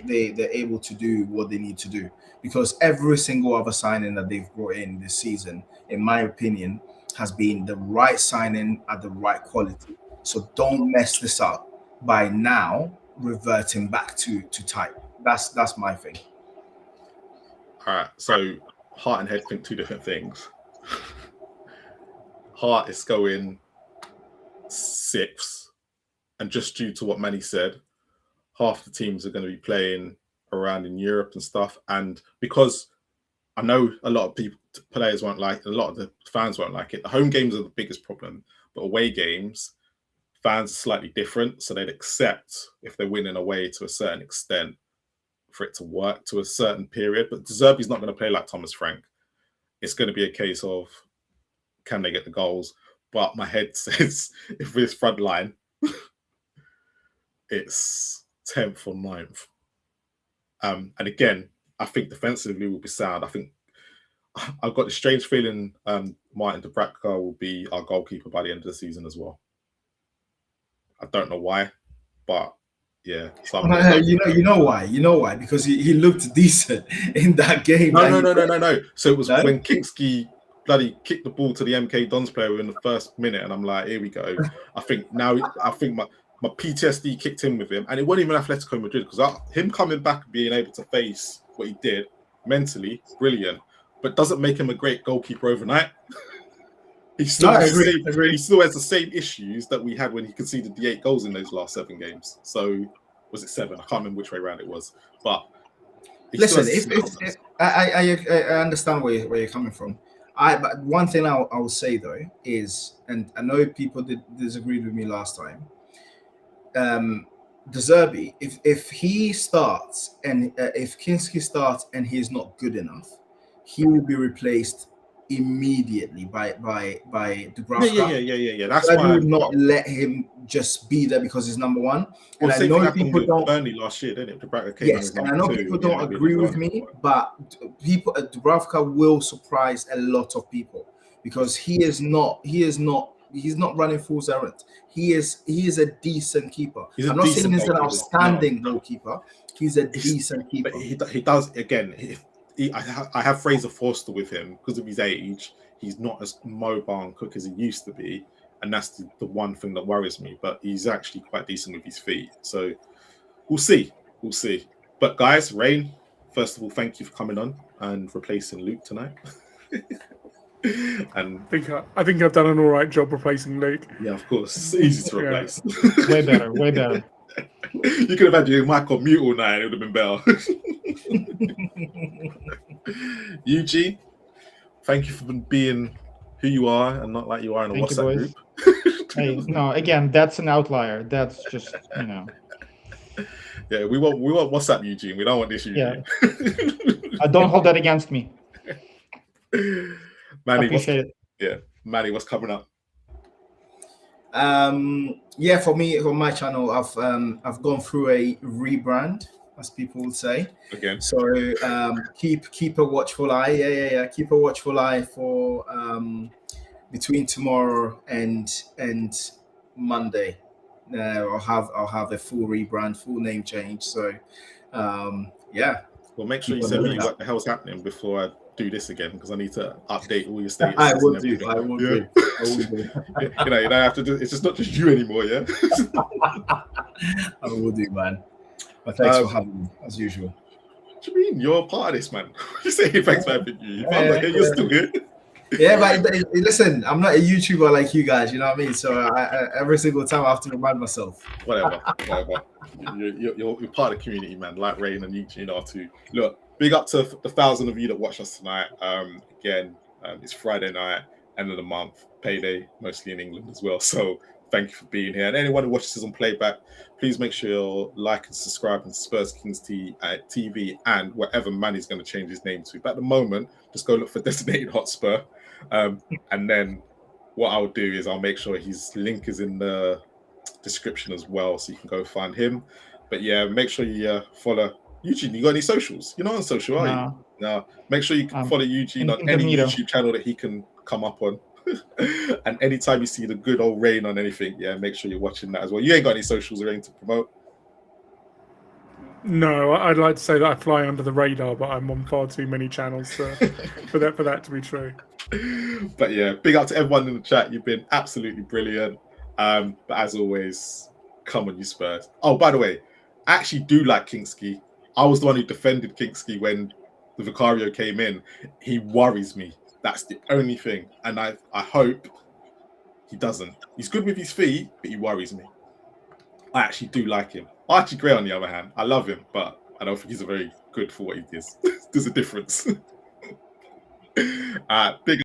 able to do what they need to do, because every single other signing that they've brought in this season, in my opinion, has been the right signing at the right quality. So don't mess this up by now reverting back to type. That's my thing. All right. So heart and head think two different things. Heart is going 6th, and just due to what Manny said, half the teams are going to be playing around in Europe and stuff. And because I know a lot of players won't like it, a lot of the fans won't like it. The home games are the biggest problem, but away games, fans are slightly different. So they'd accept if they're winning away to a certain extent for it to work to a certain period. But Zerbi's not going to play like Thomas Frank. It's going to be a case of can they get the goals? But my head says if this front line, it's 10th or 9th. And again, I think defensively will be sound. I think I've got the strange feeling Martin Dubravka will be our goalkeeper by the end of the season as well. I don't know why, but yeah. You know why? Because he looked decent in that game. No. So it was when Kinski bloody kicked the ball to the MK Dons player within the first minute, and I'm like, here we go. I think my PTSD kicked in with him, and it wasn't even Atletico Madrid because him coming back and being able to face what he did mentally, brilliant, but doesn't make him a great goalkeeper overnight. He still has the same issues that we had when he conceded the 8 goals in those last 7 games. So was it 7? I can't remember which way around it was. But listen, I understand where you're coming from. But one thing I will say though is, and I know people disagreed with me last time. De Zerbi, if he starts and if Kinski starts and he's not good enough, he will be replaced immediately by Dubravka. Yeah. That's why I would not let him just be there because he's number 1. And I know people don't. Burnley last year, didn't it? Dubravka came yes, and I know people don't agree with me, but Dubravka will surprise a lot of people because he's not running fool's errand. He is a decent keeper. I'm not saying he's an outstanding goalkeeper. He's a decent keeper. But he does again. I have Fraser Forster with him because of his age. He's not as mobile and quick as he used to be, and that's the one thing that worries me. But he's actually quite decent with his feet, so we'll see. But guys, Rain, first of all, thank you for coming on and replacing Luke tonight. And I think I've done an all right job replacing Luke. Yeah, of course, it's easy to replace. Way better. You could have had your mic on mute all night; it would have been better. Eugene, thank you for being who you are and not like you are in a WhatsApp group. Hey, no, again, that's an outlier. That's just, Yeah, we want WhatsApp Eugene. We don't want this Eugene. Yeah. Don't hold that against me. Manny, appreciate it. Manny, what's coming up? For me, on my channel, I've gone through a rebrand, as people would say. Again. So keep a watchful eye. Yeah. Keep a watchful eye for between tomorrow and Monday. I'll have a full rebrand, full name change. So Well, make sure you send me what the hell's happening before I do this again, because I need to update all your status. I will do. I will do. You don't have to do. It's just not just you anymore, yeah. I will do, man. But thanks for having me, as usual. What do you mean? You're part of this, man. You say thanks for having you. You're still good. Yeah, but listen, I'm not a YouTuber like you guys. You know what I mean? So I every single time I have to remind myself. Whatever. You're part of the community, man. Like Rain and Eugene are too. Look, big up to the 1,000 of you that watch us tonight. Again, it's Friday night, end of the month, payday, mostly in England as well. So thank you for being here. And anyone who watches us on playback, please make sure you like and subscribe to Spurs Kings TV and whatever Manny's going to change his name to. But at the moment, just go look for Designated Hotspur. And then what I'll do is I'll make sure his link is in the description as well, so you can go find him. But yeah, make sure you follow Eugene. You got any socials? You're not on social, are you? No. Make sure you can follow Eugene on any YouTube channel that he can come up on. And anytime you see the good old Rain on anything, make sure you're watching that as well. You ain't got any socials or anything to promote? No, I'd like to say that I fly under the radar, but I'm on far too many channels for that to be true. But yeah, big up to everyone in the chat. You've been absolutely brilliant. But as always, come on, you Spurs. Oh, by the way, I actually do like Kinski. I was the one who defended Kinski when the Vicario came in, he worries me. That's the only thing. And I hope he doesn't. He's good with his feet, but he worries me. I actually do like him. Archie Gray, on the other hand, I love him, but I don't think he's a very good for what he does. There's a difference. Big